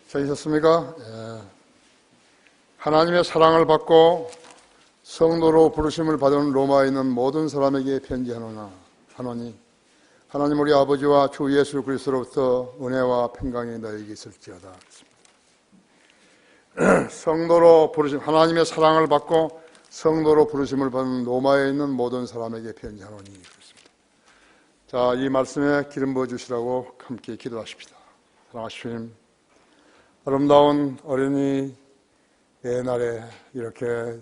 찾으셨습니까? 하나님의 사랑을 받고 성도로 부르심을 받은 로마에 있는 모든 사람에게 편지하노니 하나님 우리 아버지와 주 예수 그리스도로부터 은혜와 평강이 너에게 있을지어다. 성도로 부르심, 하나님의 사랑을 받고 성도로 부르심을 받은 로마에 있는 모든 사람에게 편지하노니 그렇습니다. 자, 이 말씀에 기름 부어 주시라고 함께 기도하십시다. 사랑하시는 주님, 아름다운 어린이의 날에 이렇게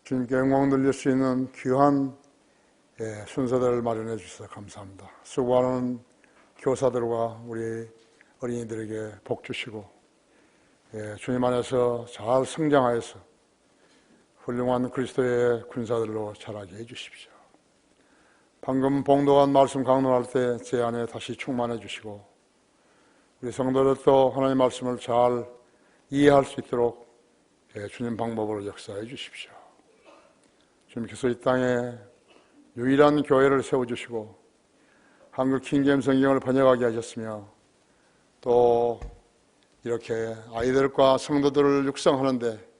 주님께 영광 돌릴 수 있는 귀한 순서들을 마련해 주셔서 감사합니다. 수고하는 교사들과 우리 어린이들에게 복 주시고 주님 안에서 잘 성장하여서 훌륭한 그리스도의 군사들로 자라게 해 주십시오. 방금 봉독한 말씀 강론할 때 제 안에 다시 충만해 주시고 우리 성도들도 하나님의 말씀을 잘 이해할 수 있도록 주님 방법으로 역사해 주십시오. 주님께서 이 땅에 유일한 교회를 세워주시고 한글 킹제임스 성경을 번역하게 하셨으며 또 이렇게 아이들과 성도들을 육성하는데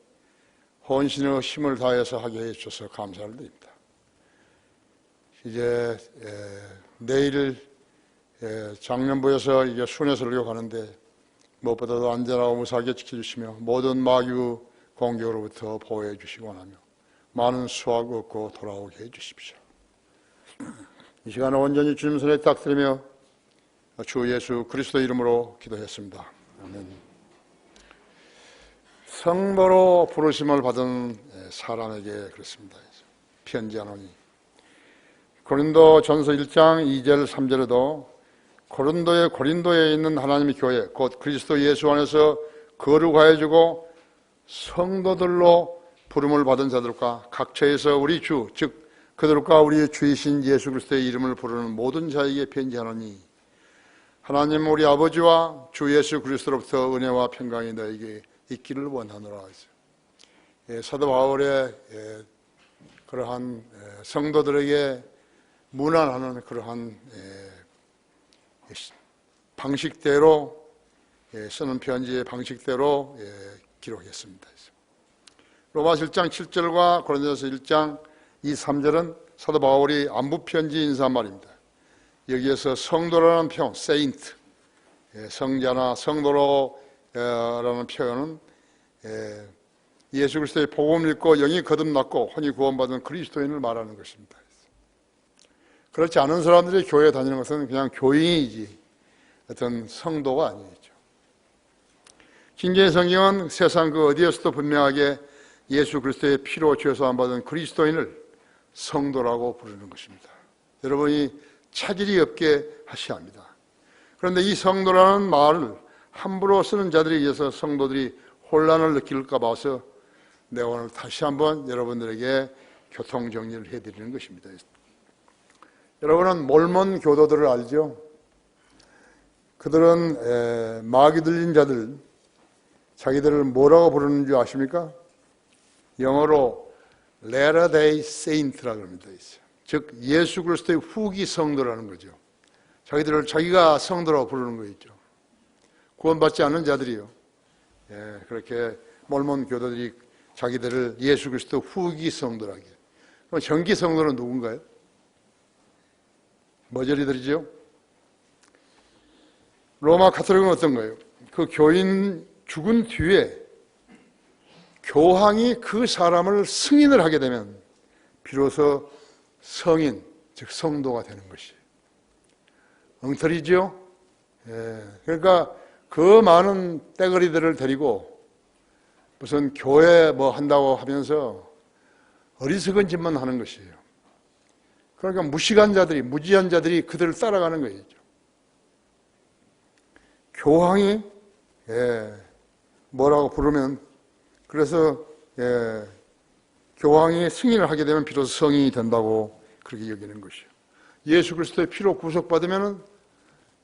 헌신의 힘을 다해서 하게 해주셔서 감사를 드립니다. 이제 내일 장년부에서 이게 순회설교 가는데 무엇보다도 안전하고 무사하게 지켜주시며 모든 마귀 공격으로부터 보호해 주시기 원하며 많은 수확 얻고 돌아오게 해주십시오. 이 시간에 온전히 주님 손에 딱 드리며 주 예수 그리스도 이름으로 기도했습니다. 아멘. 성도로 부르심을 받은 사람에게 그렇습니다. 편지하노니 고린도 전서 1장 2절 3절에도 고린도에 있는 하나님의 교회 곧 그리스도 예수 안에서 거룩하여 주고 성도들로 부름을 받은 자들과 각처에서 우리 주 즉 그들과 우리의 주이신 예수 그리스도의 이름을 부르는 모든 자에게 편지하노니 하나님 우리 아버지와 주 예수 그리스도로부터 은혜와 평강이 너에게 있기를 원하노라. 사도 바울의 그러한 성도들에게 문안하는 그러한 방식대로 쓰는 편지의 방식대로 기록했습니다. 로마서 1장 7절과 고린도전서 1장 2, 3절은 사도 바울이 안부편지 인사말입니다. 여기에서 성도라는 표현, 세인트, 성자나 성도로라는 표현은 예수 그리스도의 복음을 읽고 영이 거듭났고 혼이 구원받은 그리스도인을 말하는 것입니다. 그렇지 않은 사람들이 교회에 다니는 것은 그냥 교인이지 어떤 성도가 아니죠. 킹제임스 성경은 세상 그 어디에서도 분명하게 예수 그리스도의 피로 죄사함 받은 그리스도인을 성도라고 부르는 것입니다. 여러분이 차질이 없게 하셔야 합니다. 그런데 이 성도라는 말을 함부로 쓰는 자들에 의해서 성도들이 혼란을 느낄까 봐서 내가 오늘 다시 한번 여러분들에게 교통정리를 해드리는 것입니다. 여러분은 몰몬 교도들을 알죠? 그들은 마귀 들린 자들, 자기들을 뭐라고 부르는 줄 아십니까? 영어로 Latter-day Saint라고 합니다. 즉 예수 그리스도의 후기 성도라는 거죠. 자기들을 자기가 성도라고 부르는 거있죠. 구원받지 않은 자들이요. 그렇게 몰몬 교도들이 자기들을 예수 그리스도 후기 성도라고 해요. 그럼 전기 성도는 누군가요? 머저리들이죠. 로마 가톨릭은 어떤 거예요? 그 교인 죽은 뒤에 교황이 그 사람을 승인을 하게 되면 비로소 성인, 즉 성도가 되는 것이에요. 엉터리죠? 그러니까 그 많은 떼거리들을 데리고 무슨 교회 뭐 한다고 하면서 어리석은 짓만 하는 것이에요. 그러니까 무식한 자들이, 무지한 자들이 그들을 따라가는 거예요. 교황이 뭐라고 부르면 그래서 교황이 승인을 하게 되면 비로소 성인이 된다고 그렇게 여기는 것이에요. 예수 그리스도의 피로 구속받으면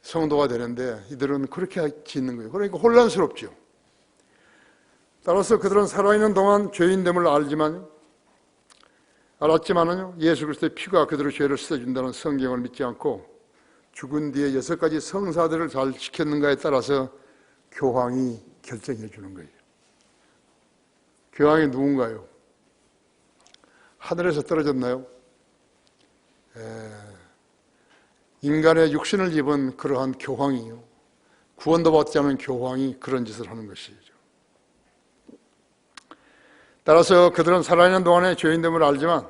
성도가 되는데 이들은 그렇게 짓는 거예요. 그러니까 혼란스럽죠. 따라서 그들은 살아있는 동안 죄인됨을 알았지만은 예수 그리스도의 피가 그들의 죄를 씻어준다는 성경을 믿지 않고 죽은 뒤에 6가지 성사들을 잘 지켰는가에 따라서 교황이 결정해 주는 거예요. 교황이 누군가요? 하늘에서 떨어졌나요? 인간의 육신을 입은 그러한 교황이요. 구원도 받지 않은 교황이 그런 짓을 하는 것이죠. 따라서 그들은 살아있는 동안에 죄인됨을 알지만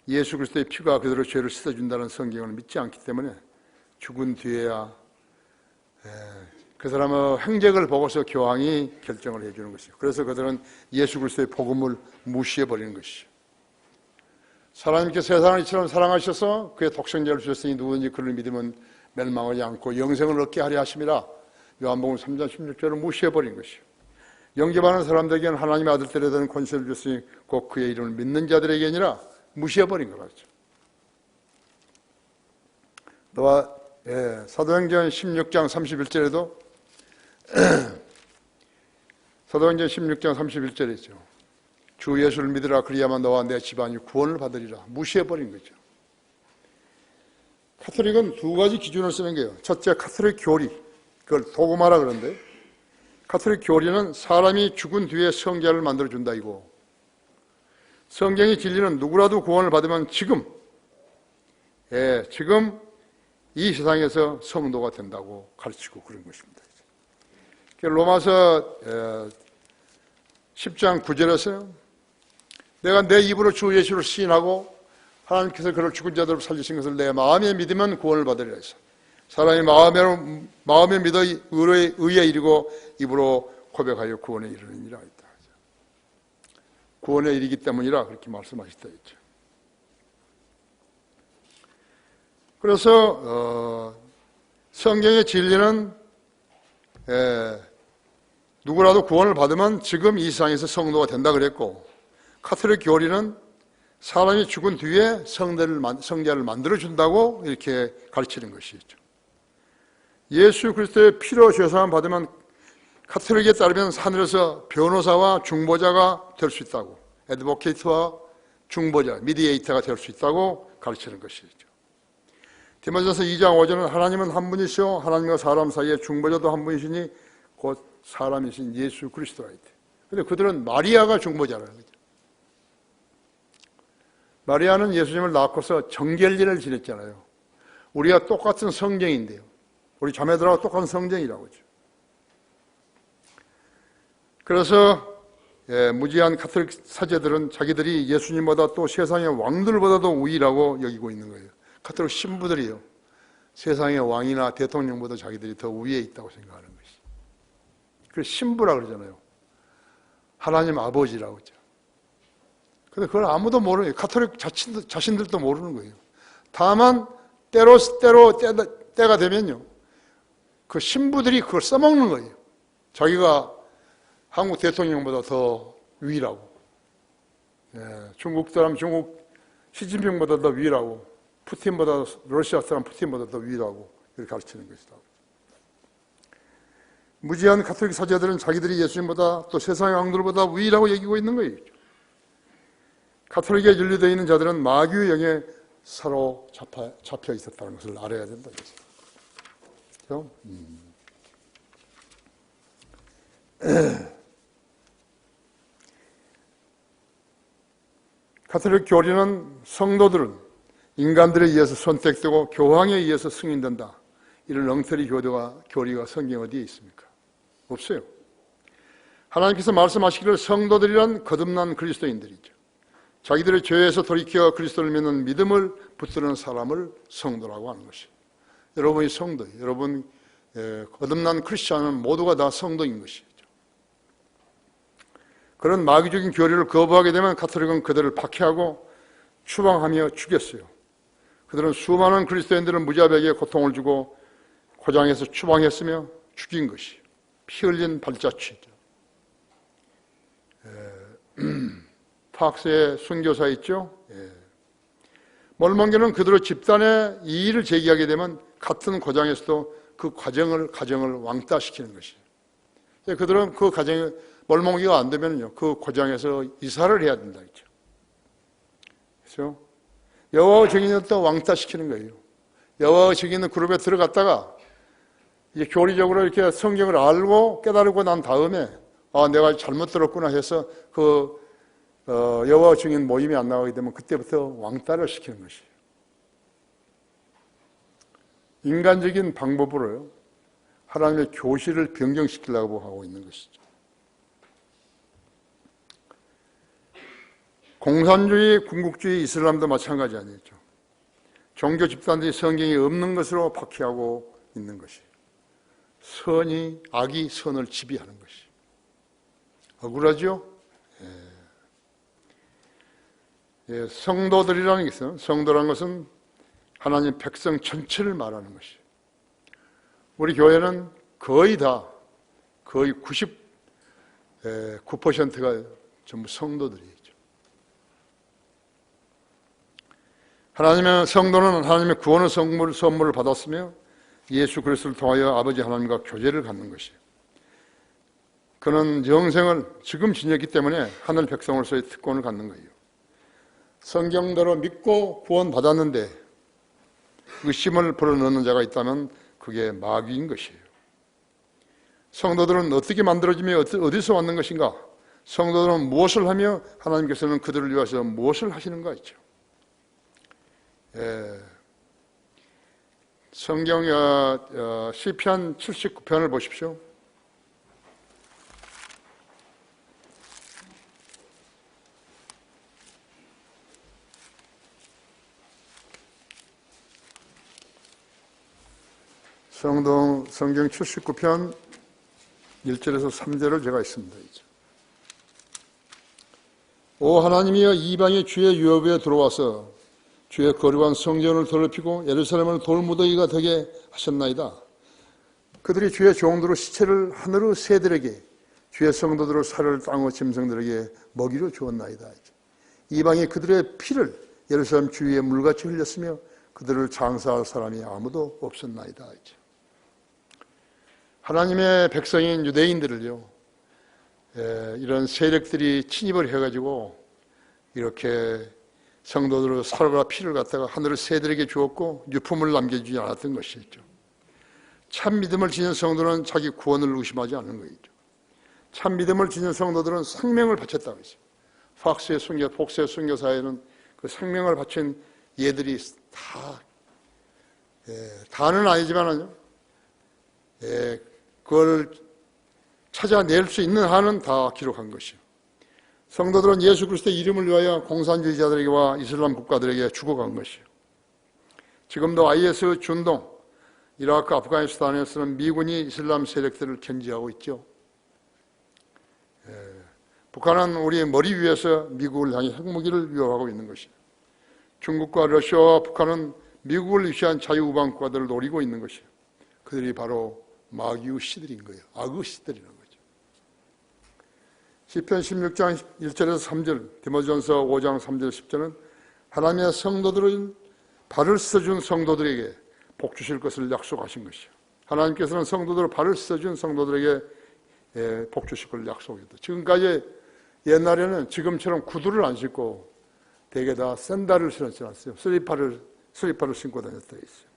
예수 그리스도의 피가 그들의 죄를 씻어준다는 성경을 믿지 않기 때문에 죽은 뒤에야 그 사람의 행적을 보고서 교황이 결정을 해주는 것이죠. 그래서 그들은 예수 그리스도의 복음을 무시해버리는 것이죠. 하나님께서 세상을 이처럼 사랑하셔서 그의 독생자를 주셨으니 누구든지 그를 믿으면 멸망하지 않고 영생을 얻게 하려 하심이라. 요한복음 3장 16절을 무시해버린 것이요. 영접하는 사람들에게는 하나님의 아들들에 대한 권세를 줬으니 곧 그의 이름을 믿는 자들에게 아니라 무시해버린 거라죠. 또한 사도행전 16장 31절에도 사도행전 16장 31절이죠. 주 예수를 믿으라 그리야만 너와 내 집안이 구원을 받으리라. 무시해버린 거죠. 카톨릭은 두 가지 기준을 쓰는 거예요. 첫째, 카톨릭 교리. 그걸 도구마라 그러는데, 카톨릭 교리는 사람이 죽은 뒤에 성자를 만들어준다 이고, 성경의 진리는 누구라도 구원을 받으면 지금 이 세상에서 성도가 된다고 가르치고 그런 것입니다. 로마서 10장 9절에서요. 내가 내 입으로 주 예수를 시인하고 하나님께서 그를 죽은 자들을 살리신 것을 내 마음에 믿으면 구원을 받으리라 했어. 사람이 마음에 믿어 의에 이르고 입으로 고백하여 구원에 이르느니라 했다. 구원에 이르기 때문이라 그렇게 말씀하셨다 했죠. 그래서 성경의 진리는 누구라도 구원을 받으면 지금 이 세상에서 성도가 된다 그랬고, 카톨릭 교리는 사람이 죽은 뒤에 성자를 만들어준다고 이렇게 가르치는 것이죠. 예수 그리스도의 피로 죄사함 받으면 카톨릭에 따르면 하늘에서 변호사와 중보자가 될 수 있다고, 애드보케이트와 중보자, 미디에이터가 될 수 있다고 가르치는 것이죠. 디모데전서 2장 5절은 하나님은 한 분이시오 하나님과 사람 사이에 중보자도 한 분이시니 곧 사람이신 예수 그리스도라 했대. 그런데 그들은 마리아가 중보자라는 거죠. 마리아는 예수님을 낳고서 정결례를 지냈잖아요. 우리가 똑같은 성경인데요. 우리 자매들하고 똑같은 성경이라고 하죠. 그래서 무지한 카톨릭 사제들은 자기들이 예수님보다 또 세상의 왕들보다도 우위라고 여기고 있는 거예요. 카톨릭 신부들이요. 세상의 왕이나 대통령보다 자기들이 더 위에 있다고 생각하는 것이. 그래서 신부라 그러잖아요. 하나님 아버지라고 하죠. 근데 그걸 아무도 모르는 거예요. 카톨릭 자신들도 모르는 거예요. 다만 때가 되면요. 그 신부들이 그걸 써먹는 거예요. 자기가 한국 대통령보다 더 위라고. 중국 사람 중국 시진핑보다 더 위라고. 러시아 사람 푸틴보다 더 위라고 이렇게 가르치는 것이다. 무지한 카톨릭 사제들은 자기들이 예수님보다 또 세상의 왕들보다 위라고 여기고 있는 거예요. 카톨릭에 윤리되어 있는 자들은 마귀의 영에 사로잡혀 있었다는 것을 알아야 된다. 그렇죠? 카톨릭 교리는 성도들은 인간들에 의해서 선택되고 교황에 의해서 승인된다. 이런 엉터리 교리가 성경 어디에 있습니까? 없어요. 하나님께서 말씀하시기를 성도들이란 거듭난 그리스도인들이죠. 자기들의 죄에서 돌이켜 그리스도를 믿는 믿음을 붙드는 사람을 성도라고 하는 것이에요. 여러분이 성도예요. 여러분 거듭난 크리스찬은 모두가 다 성도인 것이죠. 그런 마귀적인 교리를 거부하게 되면 카톨릭은 그들을 박해하고 추방하며 죽였어요. 그들은 수많은 그리스도인들을 무자비하게 고통을 주고 고장에서 추방했으며 죽인 것이에요. 피 흘린 발자취죠. 팍스의 순교사 있죠? 몰몬교는 그들의 집단의 이의를 제기하게 되면 같은 고장에서도 그 가정을 왕따시키는 것이에요. 그들은 그 가정에 몰몬교가 안 되면요, 그 고장에서 이사를 해야 된다 했죠. 그렇죠? 여호와 증인을 또 왕따시키는 거예요. 여호와 증인은 그룹에 들어갔다가 이제 교리적으로 이렇게 성경을 알고 깨달고 난 다음에 내가 잘못 들었구나 해서 여호와 증인 모임이 안 나가게 되면 그때부터 왕따를 시키는 것이에요. 인간적인 방법으로요, 하나님의 교실을 변경시키려고 하고 있는 것이죠. 공산주의, 군국주의, 이슬람도 마찬가지 아니죠. 종교 집단들이 성경이 없는 것으로 박해하고 있는 것이에요. 선이, 악이 선을 지배하는 것이 억울하죠? 예, 성도들이라는 게 있어요. 성도라는 것은 하나님 백성 전체를 말하는 것이에요. 우리 교회는 거의 99%가 전부 성도들이죠. 하나님의 성도는 하나님의 구원의 선물을 받았으며 예수 그리스도를 통하여 아버지 하나님과 교제를 갖는 것이에요. 그는 영생을 지금 지녔기 때문에 하늘 백성으로서의 특권을 갖는 거예요. 성경대로 믿고 구원받았는데 의심을 불어넣는 자가 있다면 그게 마귀인 것이에요. 성도들은 어떻게 만들어지며 어디서 왔는 것인가? 성도들은 무엇을 하며 하나님께서는 그들을 위해서 무엇을 하시는가 있죠. 성경 시편 79편을 보십시오. 성경 79편 1절에서 3절을 제가 있습니다. 오 하나님이여, 이방의 주의 유업에 들어와서 주의 거룩한 성전을 더럽히고 예루살렘을 돌무더기가 되게 하셨나이다. 그들이 주의 종들로 시체를 하늘의 새들에게, 주의 성도들로 살을 땅의 짐승들에게 먹이로 주었나이다. 이방이 그들의 피를 예루살렘 주위에 물같이 흘렸으며 그들을 장사할 사람이 아무도 없었나이다. 하나님의 백성인 유대인들을요, 이런 세력들이 침입을 해가지고 이렇게 성도들의 살과 피를 갖다가 하늘의 새들에게 주었고 유품을 남겨주지 않았던 것이죠. 참 믿음을 지닌 성도는 자기 구원을 의심하지 않는 거죠. 참 믿음을 지닌 성도들은 생명을 바쳤다고 했어요. 폭스의 선교사에는 그 생명을 바친 예들이 다는 아니지만요, 그걸 찾아낼 수 있는 한은 다 기록한 것이요. 성도들은 예수 그리스도의 이름을 위하여 공산주의자들에게와 이슬람 국가들에게 죽어간 것이요. 지금도 IS 준동, 이라크, 아프가니스탄에서는 미군이 이슬람 세력들을 견제하고 있죠. 북한은 우리의 머리 위에서 미국을 향해 핵무기를 위협하고 있는 것이요. 중국과 러시아와 북한은 미국을 위시한 자유우방 국가들을 노리고 있는 것이요. 그들이 바로 마귀의 씨들인 거예요. 악의 씨들이라는 거죠. 시편 16장 1절에서 3절, 디모데전서 5장 3절 10절은 하나님의 성도들을 발을 씻어준 성도들에게 복 주실 것을 약속하신 것이요. 하나님께서는 성도들을 발을 씻어준 성도들에게 복 주실 것을 약속했다. 지금까지 옛날에는 지금처럼 구두를 안 신고 대개 다 샌들을 신었지 않았어요. 슬리퍼를 신고 다녔다 했어요.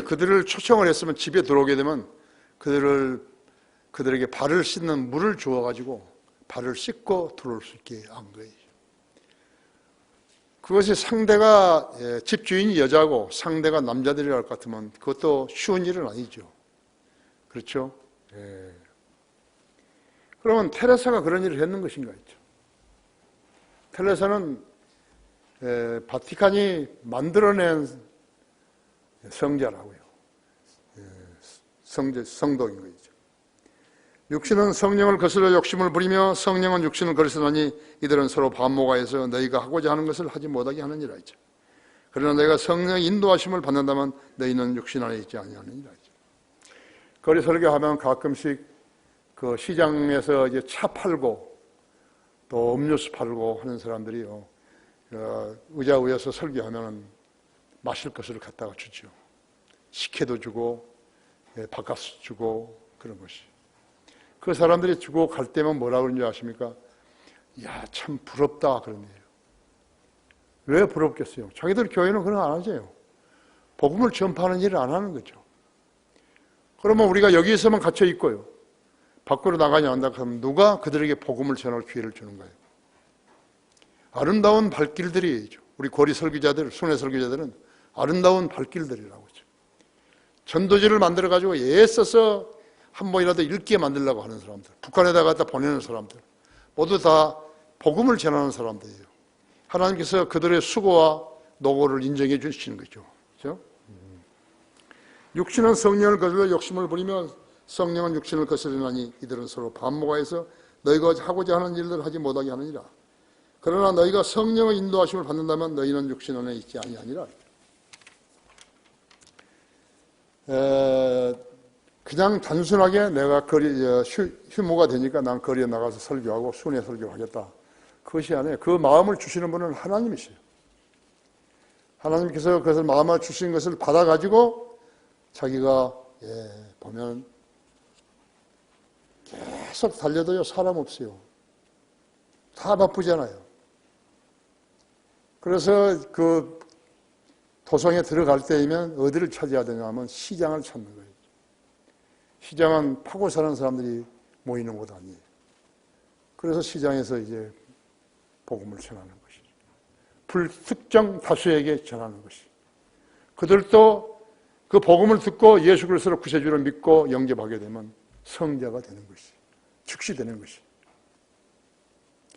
그들을 초청을 했으면 집에 들어오게 되면 그들에게 발을 씻는 물을 주어가지고 발을 씻고 들어올 수 있게 한 거예요. 그것이 상대가 집주인이 여자고 상대가 남자들이라 할 것 같으면 그것도 쉬운 일은 아니죠. 그렇죠? 그러면 테레사가 그런 일을 했는 것인가 했죠. 테레사는 바티칸이 만들어낸 성자라고요. 성도인 거죠. 육신은 성령을 거슬러 욕심을 부리며 성령은 육신을 거스르니 이들은 서로 반모가해서 너희가 하고자 하는 것을 하지 못하게 하느니라 했죠. 그러나 너희가 성령의 인도하심을 받는다면 너희는 육신 안에 있지 아니하느니라 했죠. 거리 설교하면 가끔씩 그 시장에서 이제 차 팔고 또 음료수 팔고 하는 사람들이요, 의자 위에서 설교하면 마실 것을 갖다가 주죠. 식혜도 주고 바카스 주고 그런 것이. 그 사람들이 주고 갈 때면 뭐라고 그러는지 아십니까? 야, 참 부럽다 그런 거예요. 왜 부럽겠어요? 자기들 교회는 그런 거 안 하죠. 복음을 전파하는 일을 안 하는 거죠. 그러면 우리가 여기에서만 갇혀 있고요. 밖으로 나가냐 한다 하면 누가 그들에게 복음을 전할 기회를 주는 거예요? 아름다운 발길들이죠. 우리 고리 설교자들, 순회 설교자들은 아름다운 발길들이라고 하죠. 전도지를 만들어가지고 애써서 한 번이라도 읽게 만들려고 하는 사람들, 북한에다 갖다 보내는 사람들, 모두 다 복음을 전하는 사람들이에요. 하나님께서 그들의 수고와 노고를 인정해 주시는 거죠. 그렇죠? 육신은 성령을 거슬러 욕심을 부리며 성령은 육신을 거스르나니 이들은 서로 반모가해서 너희가 하고자 하는 일들을 하지 못하게 하느니라. 그러나 너희가 성령의 인도하심을 받는다면 너희는 육신 안에 있지 아니하니라. 그냥 단순하게 내가 휴무가 되니까 난 거리에 나가서 설교하고 순회 설교를 하겠다. 그것이 아니에요. 그 마음을 주시는 분은 하나님이세요. 하나님께서 그것을 마음을 주신 것을 받아가지고 자기가 보면 계속 달려도요 사람 없어요. 다 바쁘잖아요. 그래서 그 도성에 들어갈 때이면 어디를 찾아야 되냐 하면 시장을 찾는 거예요. 시장은 파고 사는 사람들이 모이는 곳 아니에요. 그래서 시장에서 이제 복음을 전하는 것이죠. 불특정 다수에게 전하는 것이죠. 그들도 그 복음을 듣고 예수 그리스도를 구세주로 믿고 영접하게 되면 성자가 되는 것이죠. 즉시되는 것이죠.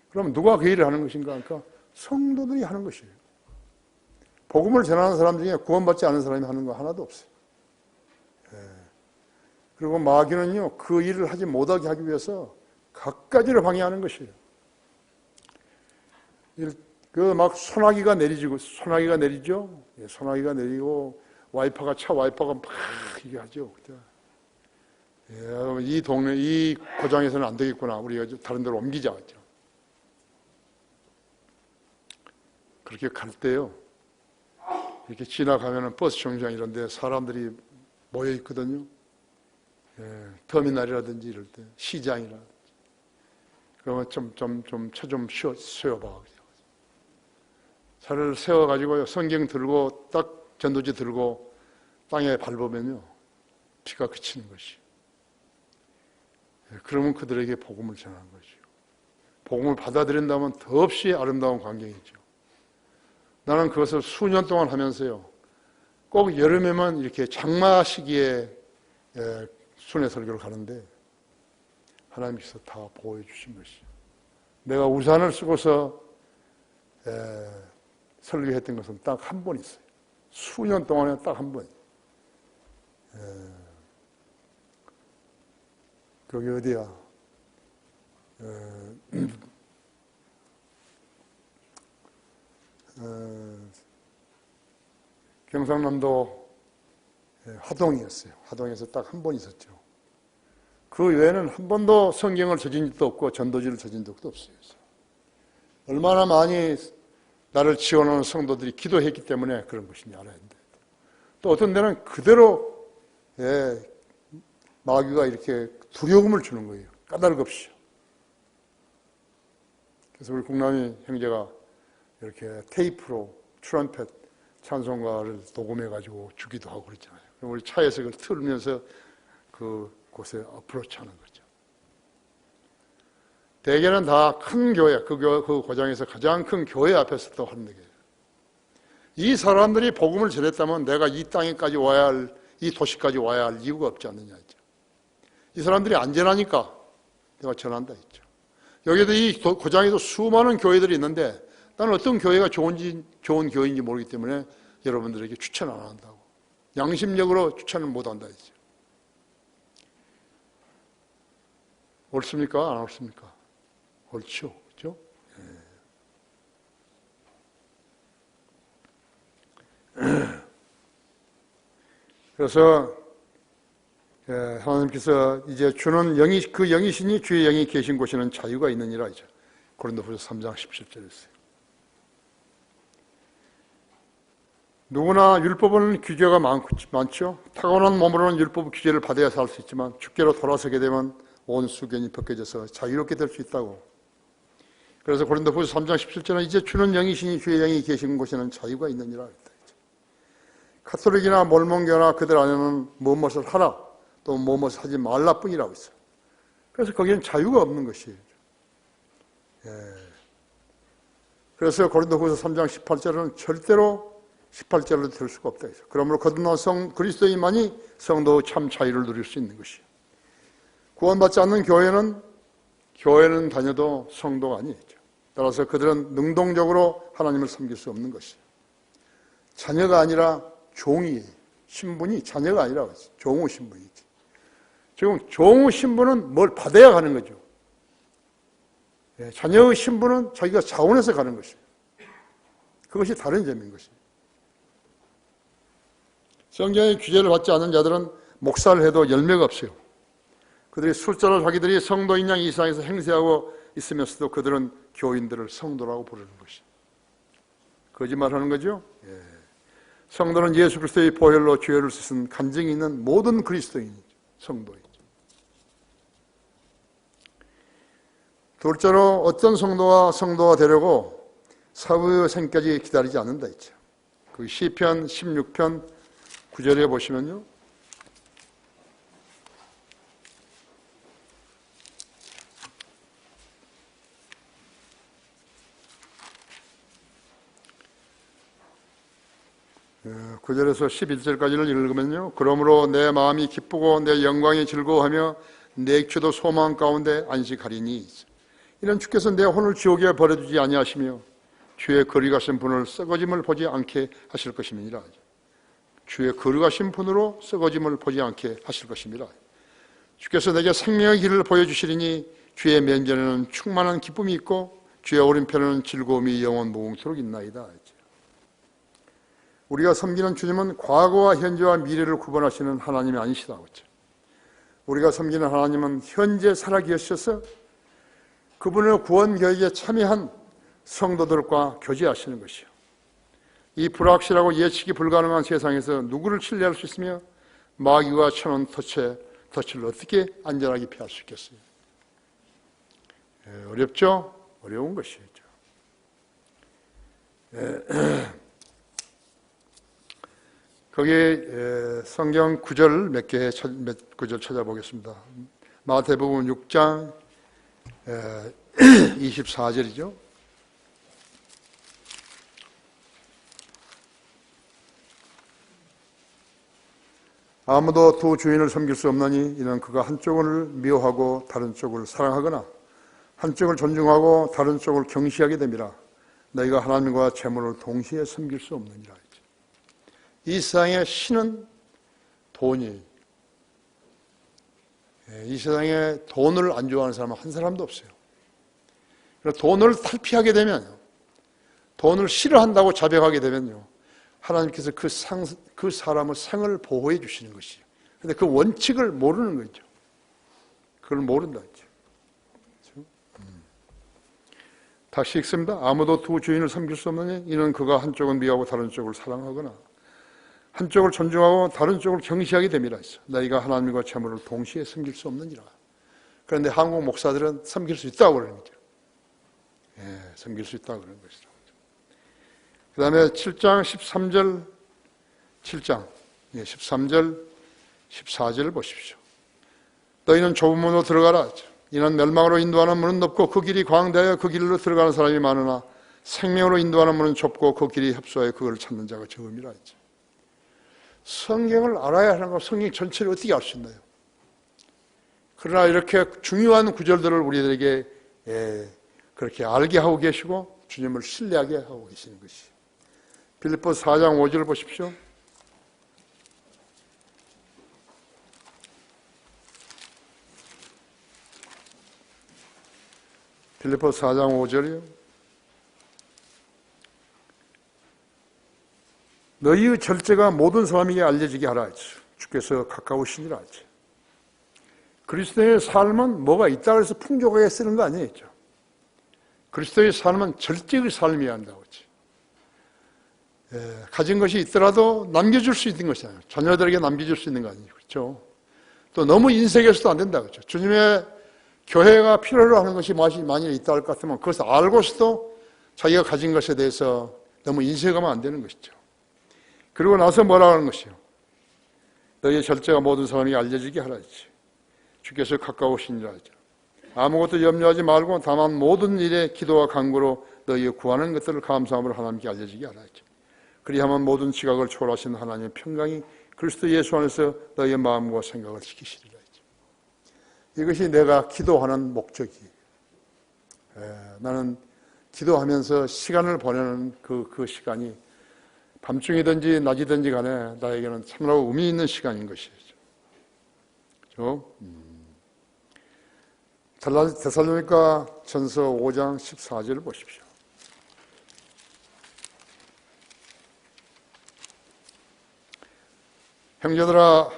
그럼 누가 그 일을 하는 것인가? 그러니까 성도들이 하는 것이에요. 복음을 전하는 사람 중에 구원받지 않은 사람이 하는 거 하나도 없어요. 그리고 마귀는요, 그 일을 하지 못하게 하기 위해서 갖가지로 방해하는 것이에요. 그 막 소나기가 내리죠. 소나기가 내리고, 차 와이퍼가 막 이게 하죠. 이 동네, 이 고장에서는 안 되겠구나. 우리가 다른 데로 옮기자. 그렇게 갈 때요, 이렇게 지나가면은 버스 정류장 이런 데 사람들이 모여 있거든요. 터미널이라든지 이럴 때, 시장이라든지. 그러면 차 좀 쉬어봐. 차를 세워가지고 성경 들고 딱 전도지 들고 땅에 밟으면요, 피가 그치는 것이요. 그러면 그들에게 복음을 전하는 것이요. 복음을 받아들인다면 더없이 아름다운 광경이죠. 나는 그것을 수년 동안 하면서요, 꼭 여름에만 이렇게 장마 시기에 순회 설교를 가는데 하나님께서 다 보호해 주신 것이죠. 내가 우산을 쓰고서 설교했던 것은 딱 한 번 있어요. 수년 동안에 딱 한 번. 거기 어디야? 경상남도 하동이었어요. 하동에서 딱 한 번 있었죠. 그 외에는 한 번도 성경을 젖은 적도 없고 전도지를 젖은 적도 없어요. 얼마나 많이 나를 지원하는 성도들이 기도했기 때문에 그런 것인지 알아야 된다. 또 어떤 데는 그대로 마귀가 이렇게 두려움을 주는 거예요. 까닭없이. 그래서 우리 국남이 형제가 이렇게 테이프로 트럼펫 찬송가를 녹음해가지고 주기도 하고 그랬잖아요. 그럼 우리 차에서 그걸 틀면서 그곳에 어프로치 하는 거죠. 대개는 다 큰 교회, 그 고장에서 가장 큰 교회 앞에서 또 하는 거예요. 이 사람들이 복음을 전했다면 내가 이 땅에까지 와야 할, 이 도시까지 와야 할 이유가 없지 않느냐 했죠. 이 사람들이 안전하니까 내가 전한다 했죠. 여기도 이 고장에도 수많은 교회들이 있는데 나는 어떤 교회가 좋은 교회인지 모르기 때문에 여러분들에게 추천 안 한다고. 양심적으로 추천을 못 한다 했죠. 옳습니까? 안 옳습니까? 옳죠. 그렇죠? 그래서 하나님께서 이제 주는 영이, 그 영이시니 주의 영이 계신 곳에는 자유가 있느니라 이제 고린도후서 3장 17절에 있어요. 누구나 율법은 규제가 많죠. 타고난 몸으로는 율법 규제를 받아야 살 수 있지만 주께로 돌아서게 되면 온 수견이 벗겨져서 자유롭게 될 수 있다고. 그래서 고린도후서 3장 17절은 이제 주는 영이시니 주의 영이 계신 곳에는 자유가 있느니라. 가톨릭이나 몰몬교나 그들 안에는 무엇을 하라 또 무엇을 하지 말라 뿐이라고 있어요. 그래서 거기는 자유가 없는 것이에요. 그래서 고린도후서 3장 18절은 절대로 18절로 될 수가 없다 했어요. 그러므로 거듭난 그리스도인만이 성도의 참 자유를 누릴 수 있는 것이에요. 구원받지 않는 교회는 다녀도 성도가 아니죠. 따라서 그들은 능동적으로 하나님을 섬길 수 없는 것이에요. 자녀가 아니라 종이에요. 신분이 자녀가 아니라 종의 신분이지. 지금 종의 신분은 뭘 받아야 가는 거죠. 자녀의 신분은 자기가 자원해서 가는 것이에요. 그것이 다른 점인 것이에요. 성경의 규제를 받지 않는 자들은 목사를 해도 열매가 없어요. 그들이 술자로 자기들이 성도인 양 이 세상에서 행세하고 있으면서도 그들은 교인들을 성도라고 부르는 것이에요. 거짓말하는 거죠. 성도는 예수 그리스도의 보혈로 죄를 씻은 간증이 있는 모든 그리스도인이죠. 성도이죠. 둘째로 어떤 성도가 되려고 사후의 생까지 기다리지 않는다 했죠. 그 시편 16편 9절에 보시면요. 그 9절에서 11절까지를 읽으면요. 그러므로 내 마음이 기쁘고 내 영광이 즐거워하며 내 귀도 소망 가운데 안식하리니 이는 주께서 내 혼을 지옥에 버려두지 아니하시며 주의 거룩하신 분을 썩어짐을 보지 않게 하실 것임이니라. 주의 거룩하신 분으로 썩어짐을 보지 않게 하실 것입니다. 주께서 내게 생명의 길을 보여주시리니 주의 면전에는 충만한 기쁨이 있고 주의 오른편에는 즐거움이 영원 무궁토록 있나이다. 우리가 섬기는 주님은 과거와 현재와 미래를 구분하시는 하나님이 아니시다고 했죠. 우리가 섬기는 하나님은 현재 살아계셔서 그분의 구원 계획에 참여한 성도들과 교제하시는 것이요. 이 불확실하고 예측이 불가능한 세상에서 누구를 신뢰할 수 있으며 마귀가 쳐놓은 덫을 어떻게 안전하게 피할 수 있겠어요? 어렵죠? 어려운 것이죠. 거기 성경 구절 몇 구절 찾아보겠습니다. 마태복음 6장 24절이죠. 아무도 두 주인을 섬길 수 없나니 이는 그가 한쪽을 미워하고 다른 쪽을 사랑하거나 한쪽을 존중하고 다른 쪽을 경시하게 됨이라. 너희가 하나님과 재물을 동시에 섬길 수 없느니라. 이 세상의 신은 돈이에요. 이 세상에 돈을 안 좋아하는 사람은 한 사람도 없어요. 돈을 탈피하게 되면, 돈을 싫어한다고 자백하게 되면요, 하나님께서 그 사람의 생을 보호해 주시는 것이에요. 그런데 그 원칙을 모르는 거죠. 그걸 모른다 했죠. 다시 읽습니다. 아무도 두 주인을 섬길 수 없느니 이는 그가 한쪽은 미워하고 다른 쪽을 사랑하거나 한쪽을 존중하고 다른 쪽을 경시하게 됨이라 했어. 너희가 하나님과 재물을 동시에 섬길 수 없느니라. 그런데 한국 목사들은 섬길 수 있다고 그러는 거죠. 섬길 수 있다고 그러는 것이죠. 그 다음에 7장 13절 13절 14절을 보십시오. 너희는 좁은 문으로 들어가라. 이는 멸망으로 인도하는 문은 넓고 그 길이 광대하여 그 길로 들어가는 사람이 많으나 생명으로 인도하는 문은 좁고 그 길이 협소하여 그걸 찾는 자가 적음이라 했죠. 성경을 알아야 하는 거, 성경 전체를 어떻게 알 수 있나요? 그러나 이렇게 중요한 구절들을 우리들에게 그렇게 알게 하고 계시고 주님을 신뢰하게 하고 계시는 것이. 빌립보서 4장 5절 보십시오. 빌립보서 4장 5절이요. 너희의 절제가 모든 사람에게 알려지게 하라 했죠. 주께서 가까우시니라 했죠. 그리스도의 삶은 뭐가 있다고 해서 풍족하게 쓰는 거 아니었죠. 그리스도의 삶은 절제의 삶이어야 한다고 했죠. 가진 것이 있더라도 남겨줄 수 있는 것이잖아요. 자녀들에게 남겨줄 수 있는 거 아니에요. 그렇죠? 또 너무 인색해서도 안 된다고 했죠. 주님의 교회가 필요로 하는 것이 만일 있다 할 것 같으면 그것을 알고서도 자기가 가진 것에 대해서 너무 인색하면 안 되는 것이죠. 그리고 나서 뭐라 하는 것이요? 너희의 절제가 모든 사람에게 알려지게 하라 했지. 주께서 가까우시니라 하죠. 아무것도 염려하지 말고 다만 모든 일에 기도와 간구로 너희의 구하는 것들을 감사함으로 하나님께 알려지게 하라 했죠. 그리하면 모든 지각을 초월하신 하나님의 평강이 그리스도 예수 안에서 너희의 마음과 생각을 지키시리라 했죠. 이것이 내가 기도하는 목적이에요. 나는 기도하면서 시간을 보내는 그 시간이 밤중이든지 낮이든지 간에 나에게는 참으로 의미 있는 시간인 것이죠. 그렇죠? 데살로니가 전서 5장 14절을 보십시오. 형제들아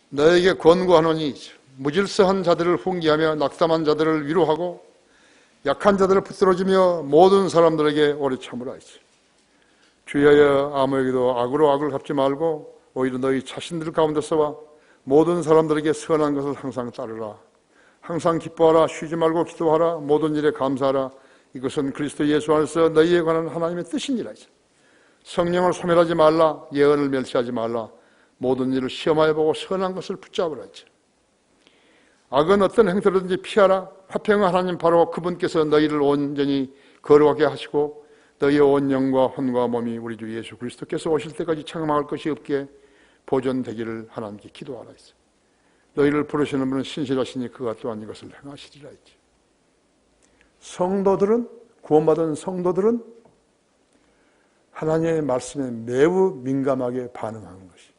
너에게 권고하노니 무질서한 자들을 훈계하며 낙담한 자들을 위로하고 약한 자들을 붙들어주며 모든 사람들에게 오래 참으라 했지. 주의하여 아무에게도 악으로 악을 갚지 말고 오히려 너희 자신들 가운데서와 모든 사람들에게 선한 것을 항상 따르라. 항상 기뻐하라. 쉬지 말고 기도하라. 모든 일에 감사하라. 이것은 그리스도 예수 안에서 너희에 관한 하나님의 뜻이니라. 성령을 소멸하지 말라. 예언을 멸시하지 말라. 모든 일을 시험하여 보고 선한 것을 붙잡으라. 악은 어떤 행태로든지 피하라. 화평의 하나님 바로 그분께서 너희를 온전히 거룩하게 하시고 너희의 온 영과 혼과 몸이 우리 주 예수 그리스도께서 오실 때까지 책망할 것이 없게 보존되기를 하나님께 기도하라 했어요. 너희를 부르시는 분은 신실하시니 그가 또한 이것을 행하시리라 했지. 성도들은, 구원받은 성도들은 하나님의 말씀에 매우 민감하게 반응하는 것이.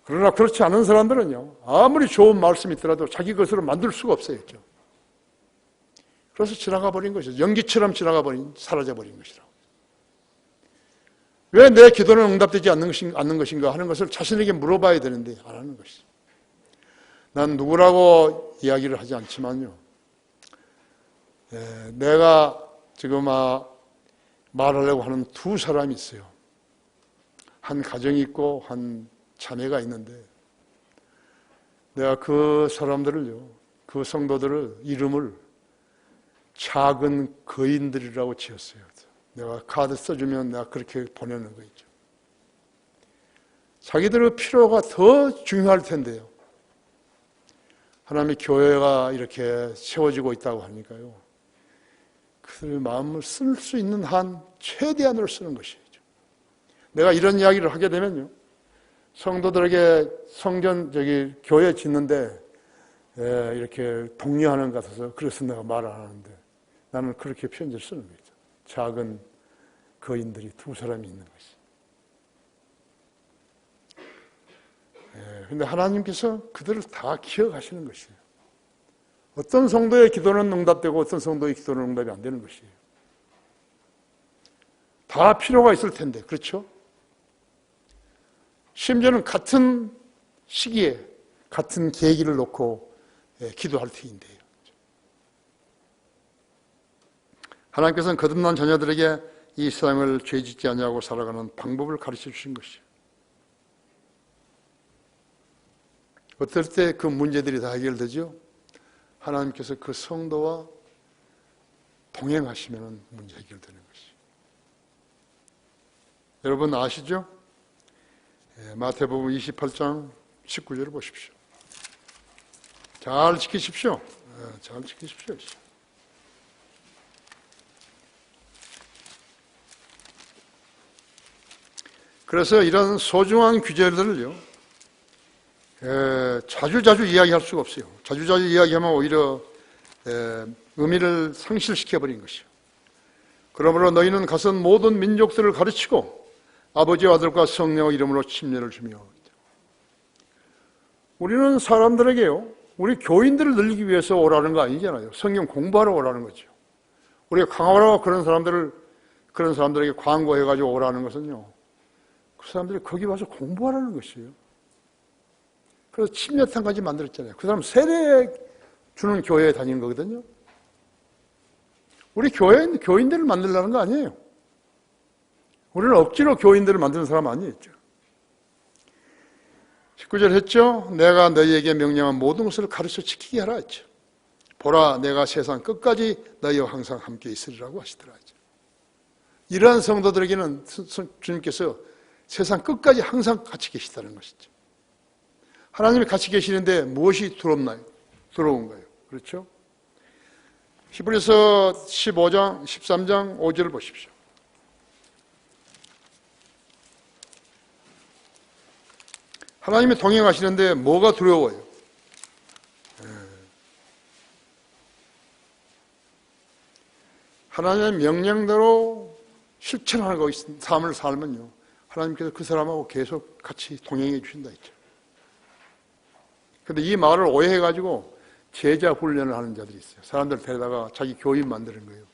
그러나 그렇지 않은 사람들은요, 아무리 좋은 말씀이 있더라도 자기 것으로 만들 수가 없어요. 그래서 지나가 버린 것이죠. 연기처럼 사라져 버린 것이라고. 왜 내 기도는 응답되지 않는 것인가 하는 것을 자신에게 물어봐야 되는데 안 하는 것이죠. 난 누구라고 이야기를 하지 않지만요. 내가 지금 말하려고 하는 두 사람이 있어요. 한 가정이 있고 한 자매가 있는데 내가 그 사람들을요, 그 성도들을 이름을 작은 거인들이라고 지었어요. 내가 카드 써주면 내가 그렇게 보내는 거 있죠. 자기들의 필요가 더 중요할 텐데요. 하나님의 교회가 이렇게 세워지고 있다고 하니까요. 그들의 마음을 쓸 수 있는 한 최대한으로 쓰는 것이죠. 내가 이런 이야기를 하게 되면요. 성도들에게 교회 짓는데 이렇게 독려하는 것 같아서 그래서 내가 말 안 하는데 나는 그렇게 편지를 쓰는 거죠. 작은 거인들이 두 사람이 있는 것이. 그런데 하나님께서 그들을 다 기억하시는 것이에요. 어떤 성도의 기도는 응답되고 어떤 성도의 기도는 응답이 안 되는 것이에요. 다 필요가 있을 텐데, 그렇죠? 심지어는 같은 시기에 같은 계기를 놓고 기도할 테인데요. 하나님께서는 거듭난 자녀들에게 이 세상을 죄짓지 아니하고 살아가는 방법을 가르쳐 주신 것이에요. 어떨 때 그 문제들이 다 해결되죠? 하나님께서 그 성도와 동행하시면 문제 해결되는 것이에요. 여러분 아시죠? 마태복음 28장 19절을 보십시오. 잘 지키십시오. 잘 지키십시오. 그래서 이런 소중한 규제들을요, 자주자주 이야기할 수가 없어요. 자주자주 이야기하면 오히려 의미를 상실시켜버린 것이요. 그러므로 너희는 가서 모든 민족들을 가르치고 아버지와 아들과 성령의 이름으로 침례를 주며. 우리는 사람들에게요, 우리 교인들을 늘리기 위해서 오라는 거 아니잖아요. 성경 공부하러 오라는 거죠. 우리가 강화하러 그런 사람들에게 광고해가지고 오라는 것은요, 그 사람들이 거기 와서 공부하라는 것이에요. 그래서 침례탕까지 만들었잖아요. 그 사람 세례 주는 교회에 다니는 거거든요. 우리 교인들을 만들려는 거 아니에요. 우리는 억지로 교인들을 만드는 사람 아니었죠. 19절 했죠. 내가 너희에게 명령한 모든 것을 가르쳐 지키게 하라 했죠. 보라, 내가 세상 끝까지 너희와 항상 함께 있으리라고 하시더라. 이러한 성도들에게는 주님께서 세상 끝까지 항상 같이 계시다는 것이죠. 하나님이 같이 계시는데 무엇이 두렵나요? 두려운가요? 그렇죠? 히브리서 15장, 13장 5절을 보십시오. 하나님이 동행하시는데 뭐가 두려워요? 하나님의 명령대로 실천하고 있는 삶을 살면요, 하나님께서 그 사람하고 계속 같이 동행해 주신다 했죠. 그런데 이 말을 오해해가지고 제자 훈련을 하는 자들이 있어요. 사람들 데려다가 자기 교인 만드는 거예요.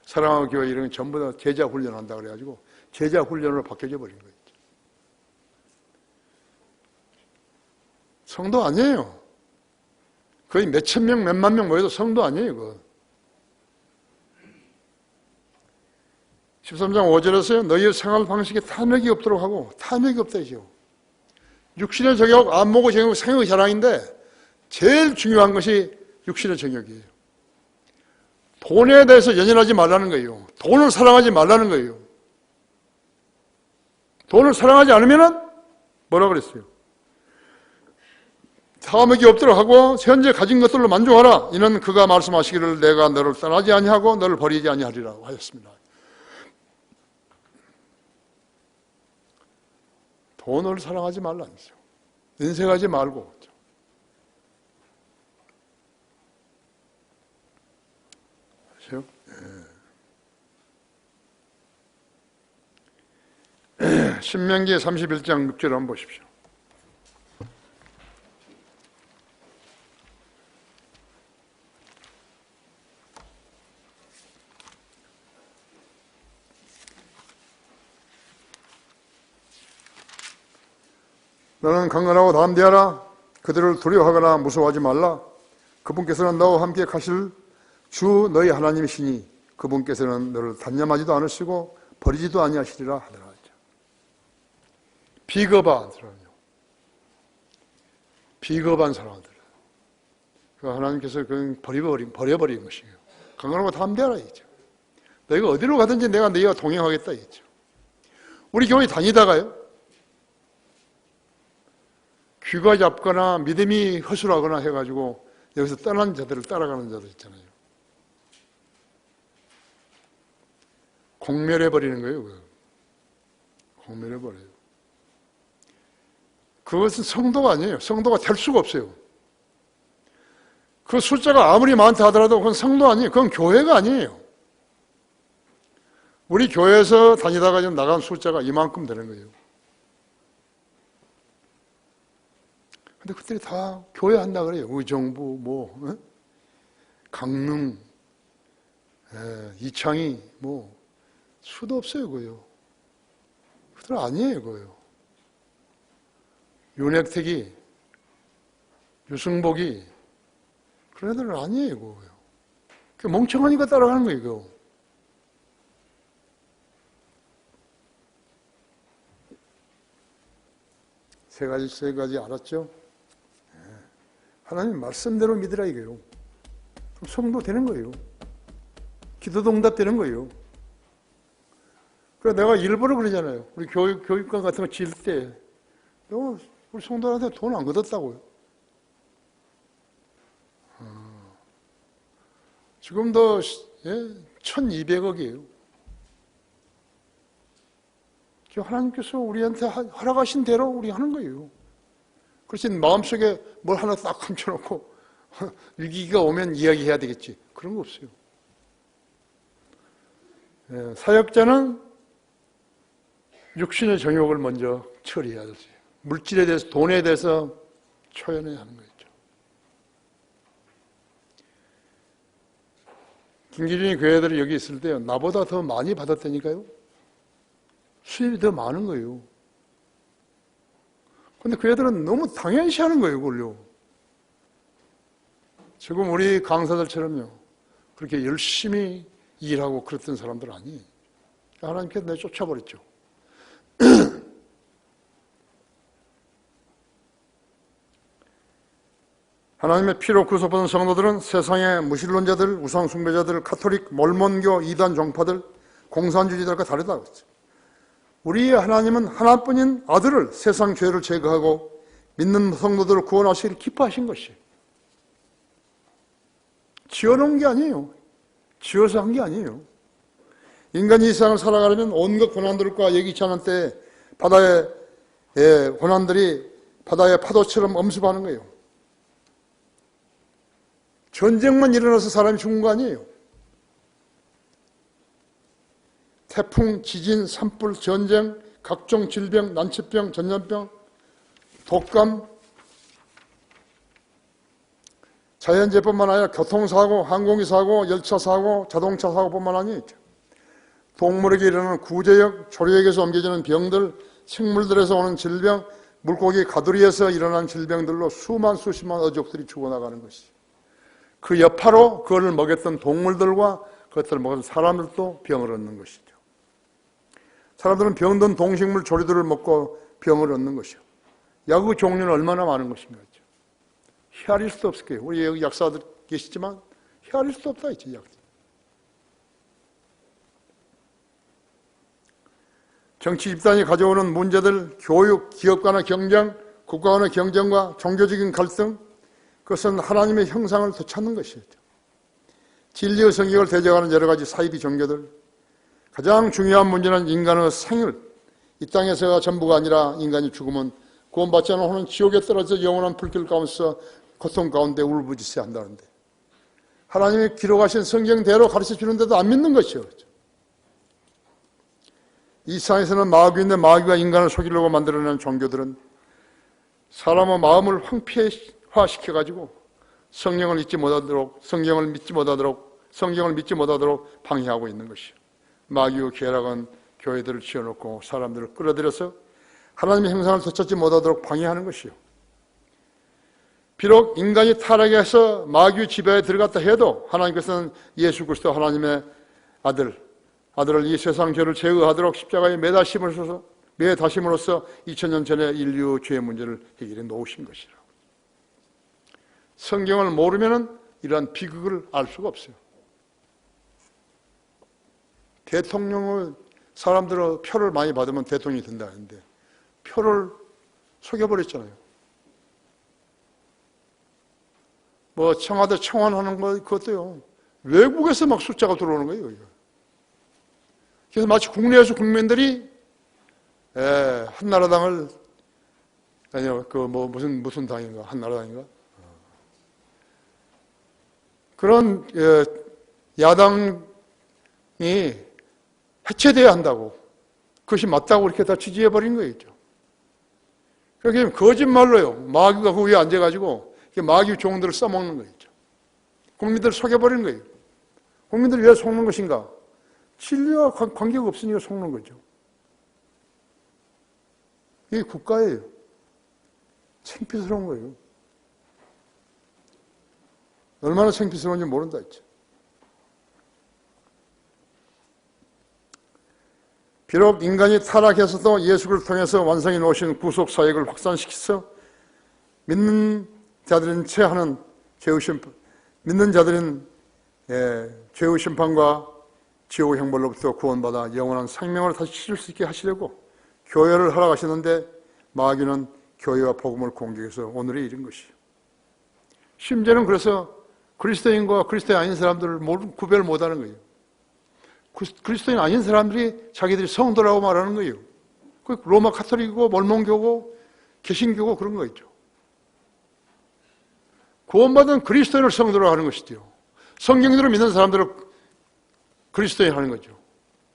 사랑하고 교회 이런 건 전부 다 제자 훈련한다 그래가지고 제자 훈련으로 바뀌어져 버린 거예요. 성도 아니에요. 거의 몇천 명, 몇만 명 모여도 성도 아니에요, 그거. 13장 5절에서요, 너희의 생활 방식에 탐욕이 없도록 하고, 탐욕이 없다죠. 육신의 정욕, 안목의 정욕, 생욕의 자랑인데, 제일 중요한 것이 육신의 정욕이에요. 돈에 대해서 연연하지 말라는 거예요. 돈을 사랑하지 말라는 거예요. 돈을 사랑하지 않으면은, 뭐라 그랬어요? 탐욕이 없도록 하고 현재 가진 것들로 만족하라. 이는 그가 말씀하시기를 내가 너를 떠나지 아니하고 너를 버리지 아니하리라고 하셨습니다. 돈을 사랑하지 말라는 거죠. 인색하지 말고. 그렇죠? 신명기 31장 6절 한번 보십시오. 너는 강건하고 담대하라. 그들을 두려워하거나 무서워하지 말라. 그분께서는 너와 함께 가실 주 너희 하나님이시니 그분께서는 너를 단념하지도 않으시고 버리지도 아니하시리라 하더라. 비겁한 사람이요. 비겁한 사람들. 하나님께서 그냥 버려버린 것이에요. 강건하고 담대하라 이죠. 너희가 어디로 가든지 내가 너희와 동행하겠다 이죠. 우리 교회 다니다가요, 귀가 잡거나 믿음이 허술하거나 해가지고 여기서 떠난 자들을 따라가는 자들 있잖아요. 공멸해버리는 거예요. 공멸해버려요. 그것은 성도가 아니에요. 성도가 될 수가 없어요. 그 숫자가 아무리 많다 하더라도 그건 성도 아니에요. 그건 교회가 아니에요. 우리 교회에서 다니다가 지금 나간 숫자가 이만큼 되는 거예요. 근데 그들이 다 교회 한다 그래요. 의정부, 강릉, 이창희, 수도 없어요, 그거요. 그들 아니에요, 그거요. 윤핵택이, 유승복이, 그런 애들은 아니에요, 그거요. 그 멍청하니까 따라가는 거예요, 그거. 세 가지 알았죠? 하나님 말씀대로 믿으라 이거예요. 그럼 성도 되는 거예요. 기도도 응답되는 거예요. 그래서 내가 일부러 그러잖아요. 우리 교육관 같은 거 지을 때, 우리 성도한테 돈 안 걷었다고요. 지금도 1200억이에요. 하나님께서 우리한테 허락하신 대로 우리 하는 거예요. 그렇지 마음속에 뭘 하나 딱 감춰놓고 위기가 오면 이야기해야 되겠지. 그런 거 없어요. 사역자는 육신의 정욕을 먼저 처리해야 되지. 물질에 대해서, 돈에 대해서 초연해야 하는 거죠. 김기준이 교회들이 여기 있을 때 나보다 더 많이 받았다니까요. 수입이 더 많은 거예요. 근데 그 애들은 너무 당연시 하는 거예요, 그걸요. 지금 우리 강사들처럼요, 그렇게 열심히 일하고 그랬던 사람들 아니에요. 하나님께서 내 쫓아버렸죠. 하나님의 피로 구속받은 성도들은 세상의 무신론자들, 우상숭배자들, 카톨릭, 몰몬교, 이단 종파들, 공산주의자들과 다르다고 했죠. 우리의 하나님은 하나뿐인 아들을 세상 죄를 제거하고 믿는 성도들을 구원하시기를 기뻐하신 것이에요. 지어놓은 게 아니에요. 지어서 한 게 아니에요. 인간이 이 세상을 살아가려면 온갖 고난들과 예기치 않은 때에 바다의 고난들이 바다의 파도처럼 엄습하는 거예요. 전쟁만 일어나서 사람이 죽은 거 아니에요. 태풍, 지진, 산불, 전쟁, 각종 질병, 난치병, 전염병, 독감, 자연재해뿐만 아니라 교통사고, 항공기사고, 열차사고, 자동차사고뿐만 아니라 동물에게 일어나는 구제역, 조류에게서 옮겨지는 병들, 식물들에서 오는 질병, 물고기 가두리에서 일어난 질병들로 수만 수십만 어족들이 죽어나가는 것이, 그 여파로 그걸 먹였던 동물들과 그것들을 먹은 사람들도 병을 얻는 것이죠. 사람들은 병든 동식물 조류들을 먹고 병을 얻는 것이요. 약의 종류는 얼마나 많은 것인가. 헤아릴 수도 없을 거예요. 우리 여기 약사들 계시지만 헤아릴 수도 없다 이제 약. 정치 집단이 가져오는 문제들, 교육, 기업 간의 경쟁, 국가 간의 경쟁과 종교적인 갈등, 그것은 하나님의 형상을 되찾는 것이죠. 진리의 성격을 대적하는 여러 가지 사이비 종교들, 가장 중요한 문제는 인간의 생을, 이 땅에서가 전부가 아니라 인간이 죽으면 구원받지 않은 혼은 지옥에 떨어져 영원한 불길 가운데서 고통 가운데 울부짖어야 한다는데, 하나님이 기록하신 성경대로 가르쳐 주는데도 안 믿는 것이요. 이 세상에서는 마귀인데 마귀가 인간을 속이려고 만들어낸 종교들은 사람의 마음을 황폐화시켜가지고 성령을 믿지 못하도록, 성경을 믿지 못하도록 방해하고 있는 것이요. 마귀의 계략은 교회들을 지어놓고 사람들을 끌어들여서 하나님의 형상을 되찾지 못하도록 방해하는 것이요. 비록 인간이 타락해서 마귀의 지배에 들어갔다 해도 하나님께서는 예수 그리스도 하나님의 아들을 이 세상 죄를 제거하도록 십자가에 매다심으로써 2000년 전에 인류 죄의 문제를 해결해 놓으신 것이라고. 성경을 모르면 이러한 비극을 알 수가 없어요. 대통령을 사람들은 표를 많이 받으면 대통령이 된다 하는데 표를 속여버렸잖아요. 뭐 청와대 청원하는 거 그것도요. 외국에서 막 숫자가 들어오는 거예요. 이거. 그래서 마치 국내에서 국민들이 한나라당을 아니요 그 뭐 무슨 당인가 한나라당인가 그런 야당이 해체돼야 한다고 그것이 맞다고 이렇게 다 지지해버린 거예요. 그렇게 거짓말로요. 마귀가 그 위에 앉아가지고 마귀 종들을 써먹는 거예요. 국민들을 속여버리는 거예요. 국민들을 왜 속는 것인가? 진리와 관계가 없으니까 속는 거죠. 이게 국가예요. 창피스러운 거예요. 얼마나 창피스러운지 모른다 했죠. 비록 인간이 타락해서도 예수를 통해서 완성해 놓으신 구속 사역을 확산시켜서 믿는 자들은 죄의 심판과 지옥의 형벌로부터 구원받아 영원한 생명을 다시 치를 수 있게 하시려고 교회를 허락하시는데 마귀는 교회와 복음을 공격해서 오늘에 이른 것이에요. 심지어는 그래서 그리스도인과 그리스도인 아닌 사람들을 구별 못하는 거예요. 그리스도인 아닌 사람들이 자기들이 성도라고 말하는 거예요. 그 로마 카톨릭이고 몰몬교고 개신교고 그런 거 있죠. 구원받은 그리스도인을 성도라고 하는 것이죠. 성경대로 믿는 사람들을 그리스도인 하는 거죠.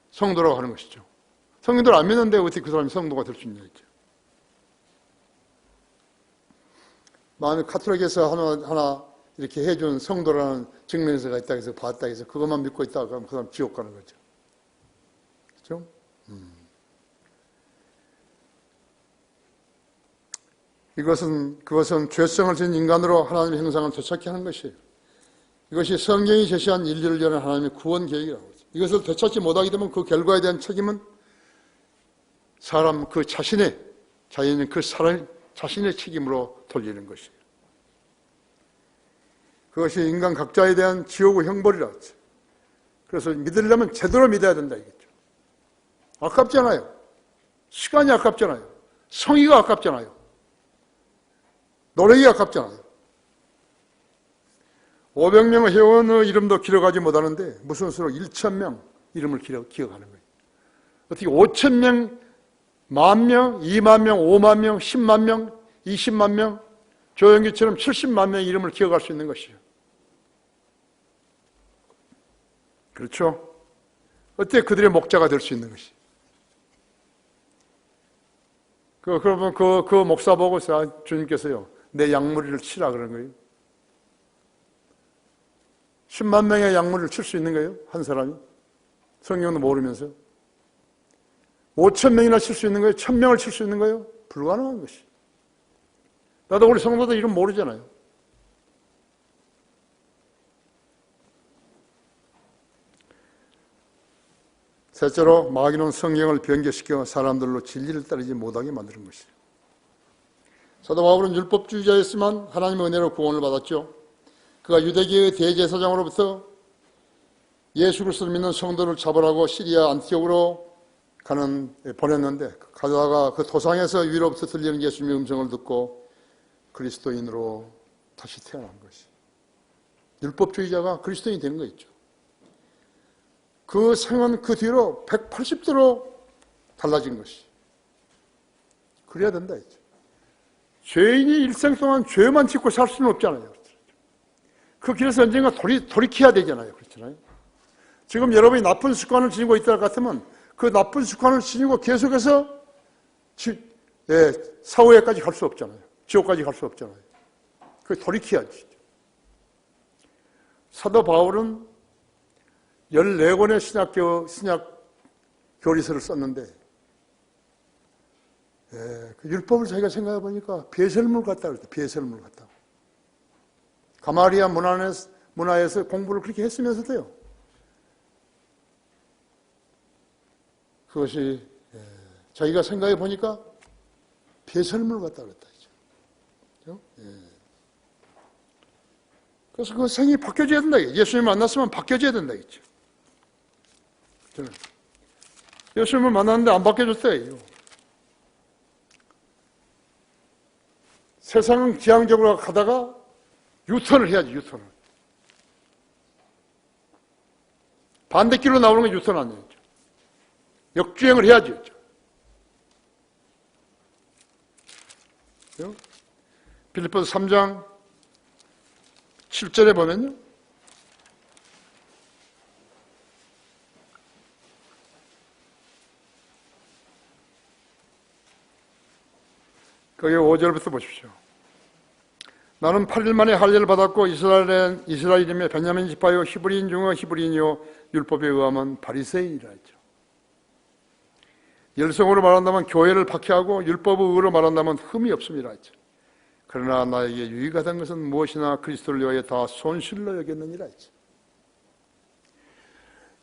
성도라고 하는 것이죠. 성경대로 안 믿는데 어떻게 그 사람이 성도가 될 수 있냐 했죠. 만약 카톨릭에서 하나 이렇게 해준 성도라는 증명서가 있다 해서 봤다 해서 그것만 믿고 있다가 그러면 그 사람 지옥 가는 거죠. 그렇죠? 그것은 죄성을 지닌 인간으로 하나님의 형상을 되찾게 하는 것이에요. 이것이 성경이 제시한 인류를 위한 하나님의 구원 계획이라고 하죠. 이것을 되찾지 못하게 되면 그 결과에 대한 책임은 사람 그 자신의 책임으로 돌리는 것이에요. 그것이 인간 각자에 대한 지옥의 형벌이라고 하죠. 그래서 믿으려면 제대로 믿어야 된다 이겠죠. 아깝잖아요. 시간이 아깝잖아요. 성의가 아깝잖아요. 노력이 아깝잖아요. 500명의 회원의 이름도 기록하지 못하는데 무슨 수로 1,000명 이름을 기억하는 거예요. 어떻게 5,000명, 10,000명, 20,000명, 50,000명, 10만 명, 20만 명, 조영기처럼 70만 명의 이름을 기억할 수 있는 것이요. 그렇죠? 어떻게 그들의 목자가 될 수 있는 것이? 그러면 그 목사 보고 주님께서요, 내 양무리를 치라 그런 거예요. 10만 명의 양무리를 칠 수 있는 거예요? 한 사람이? 성경도 모르면서. 5,000명이나 칠 수 있는 거예요? 1,000명을 칠 수 있는 거예요? 불가능한 것이. 나도 우리 성도들 이름 모르잖아요. 셋째로 마귀는 성경을 변개시켜 사람들로 진리를 따르지 못하게 만드는 것이에요. 사도 바울은 율법주의자였지만 하나님의 은혜로 구원을 받았죠. 그가 유대계의 대제사장으로부터 예수 그리스도를 믿는 성도를 잡으라고 시리아 안티옥으로 보냈는데 가다가 그 도상에서 위로부터 들리는 예수님의 음성을 듣고 그리스도인으로 다시 태어난 것이. 율법주의자가 그리스도인이 되는 거 있죠. 그 생은 그 뒤로 180도로 달라진 것이. 그래야 된다 했죠. 죄인이 일생 동안 죄만 짓고 살 수는 없잖아요. 그 길에서 언젠가 돌이켜야 되잖아요. 그렇잖아요. 지금 여러분이 나쁜 습관을 지니고 있다 같으면 그 나쁜 습관을 지니고 계속해서 사후에까지 갈 수 없잖아요. 지옥까지 갈 수 없잖아요. 그 돌이켜야지. 사도 바울은 14권의 신약 교리서를 썼는데 그 율법을 자기가 생각해 보니까 배설물 같다 그랬다. 배설물 같다고. 가마리아 문화에서 공부를 그렇게 했으면서도요. 그것이 자기가 생각해 보니까 배설물 같다 그랬다. 그래서 그 생이 바뀌어져야 된다. 예수님 만났으면 바뀌어져야 된다. 예수님을 만났는데 안 바뀌어졌어요. 세상은 지향적으로 가다가 유턴을 해야지, 유턴을. 반대길로 나오는 건 유턴 아니에요. 역주행을 해야지. 빌립보서 3장 7절에 보면요. 거기 5절부터 보십시오. 나는 8일 만에 할례를 받았고 이스라엘이며 베냐민 지파요 히브리인 중에 히브리인이요 율법에 의하면 바리새인이라 했죠. 열성으로 말한다면 교회를 박해하고 율법의 의로 말한다면 흠이 없음이라 했죠. 그러나 나에게 유익하던 것은 무엇이나 그리스도를 위하여 다 손실로 여겼느니라 했죠.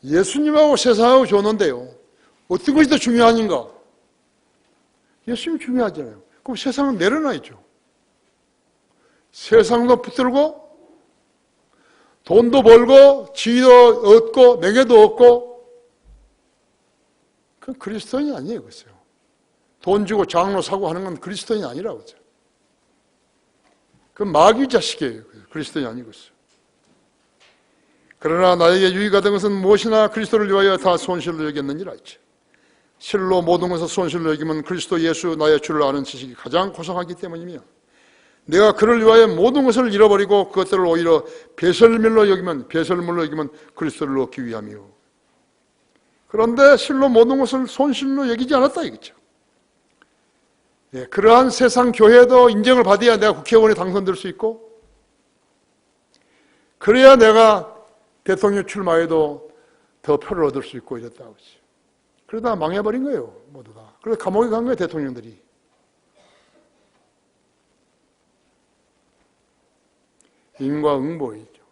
예수님하고 세상하고 좋는데요. 어떤 것이 더 중요한가? 예수님이 중요하잖아요. 그럼 세상은 내려놔야죠. 세상도 붙들고 돈도 벌고 지위도 얻고 명예도 얻고 그건 그리스도인이 아니에요. 그렇죠? 돈 주고 장로 사고 하는 건 그리스도인이 아니라고 그러죠. 그건 마귀 자식이에요. 그리스도인이 아니겠어요. 그러나 나에게 유익하던 것은 무엇이나 그리스도를 위하여 다 손실로 여겼느니라 했죠. 실로 모든 것을 손실로 여기면 그리스도 예수 나의 주를 아는 지식이 가장 고상하기 때문이며 내가 그를 위하여 모든 것을 잃어버리고 그것들을 오히려 배설물로 여기면 그리스도를 얻기 위함이요. 그런데 실로 모든 것을 손실로 여기지 않았다 이거죠. 그러한 세상 교회도 인정을 받아야 내가 국회의원에 당선될 수 있고 그래야 내가 대통령 출마해도 더 표를 얻을 수 있고 이랬다고 하죠. 그러다 망해버린 거예요. 모두 다. 그래서 감옥에 간 거예요. 대통령들이. 인과응보이죠.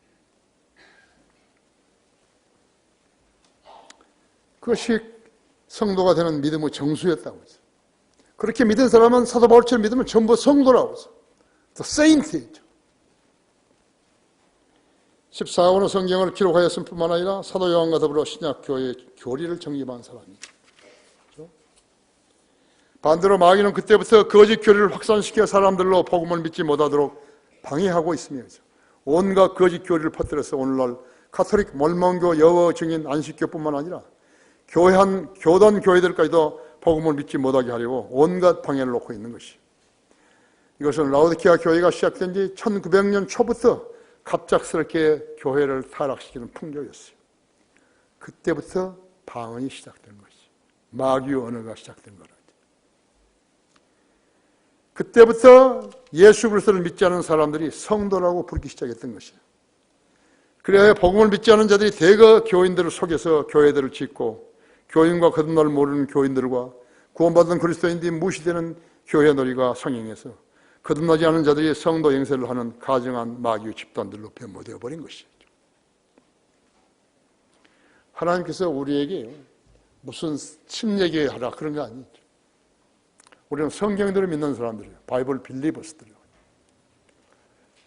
그것이 성도가 되는 믿음의 정수였다고 하죠. 그렇게 믿은 사람은 사도 바울처럼 믿으면 전부 성도라고 하죠. The saint이죠. 14권의 성경을 기록하였을 뿐만 아니라 사도 요한과 더불어 신약 교회의 교리를 정립한 사람이죠. 반대로 마귀는 그때부터 거짓 교리를 확산시켜 사람들로 복음을 믿지 못하도록 방해하고 있으며 온갖 거짓 교리를 퍼뜨려서 오늘날 가톨릭, 몰몬교, 여호 증인, 안식교뿐만 아니라 교단 교회들까지도 복음을 믿지 못하게 하려고 온갖 방해를 놓고 있는 것이에요. 이것은 라오디케아 교회가 시작된 지 1900년 초부터 갑작스럽게 교회를 타락시키는 풍조였어요. 그때부터 방언이 시작된 것이죠. 마귀 언어가 시작된 거라. 그때부터 예수 그리스도를 믿지 않은 사람들이 성도라고 부르기 시작했던 것이에요. 그래야 복음을 믿지 않은 자들이 대거 교인들을 속여서 교회들을 짓고 교인과 거듭날 모르는 교인들과 구원받은 그리스도인들이 무시되는 교회 놀이가 성행해서 거듭나지 않은 자들이 성도 행세를 하는 가증한 마귀의 집단들로 변모되어 버린 것이죠. 하나님께서 우리에게 무슨 침례교회 하라 그런 거 아니죠. 우리는 성경대로 믿는 사람들이에요. 바이블 빌리버스들이에요.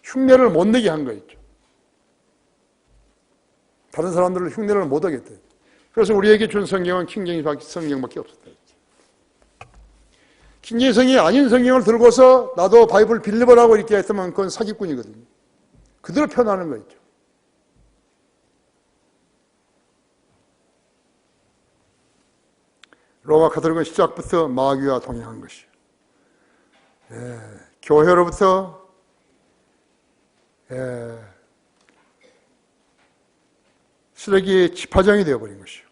흉내를 못 내게 한 거였죠. 다른 사람들은 흉내를 못 하겠대요. 그래서 우리에게 준 성경은 킹제임스 성경밖에 없었다. 킹제임스 성경이 아닌 성경을 들고서 나도 바이블 빌리버라고 이렇게 했으면 그건 사기꾼이거든요. 그대로 표현하는 거였죠. 로마 가톨릭은 시작부터 마귀와 동행한 것이에요. 교회로부터 쓰레기의 집화장이 되어버린 것이에요.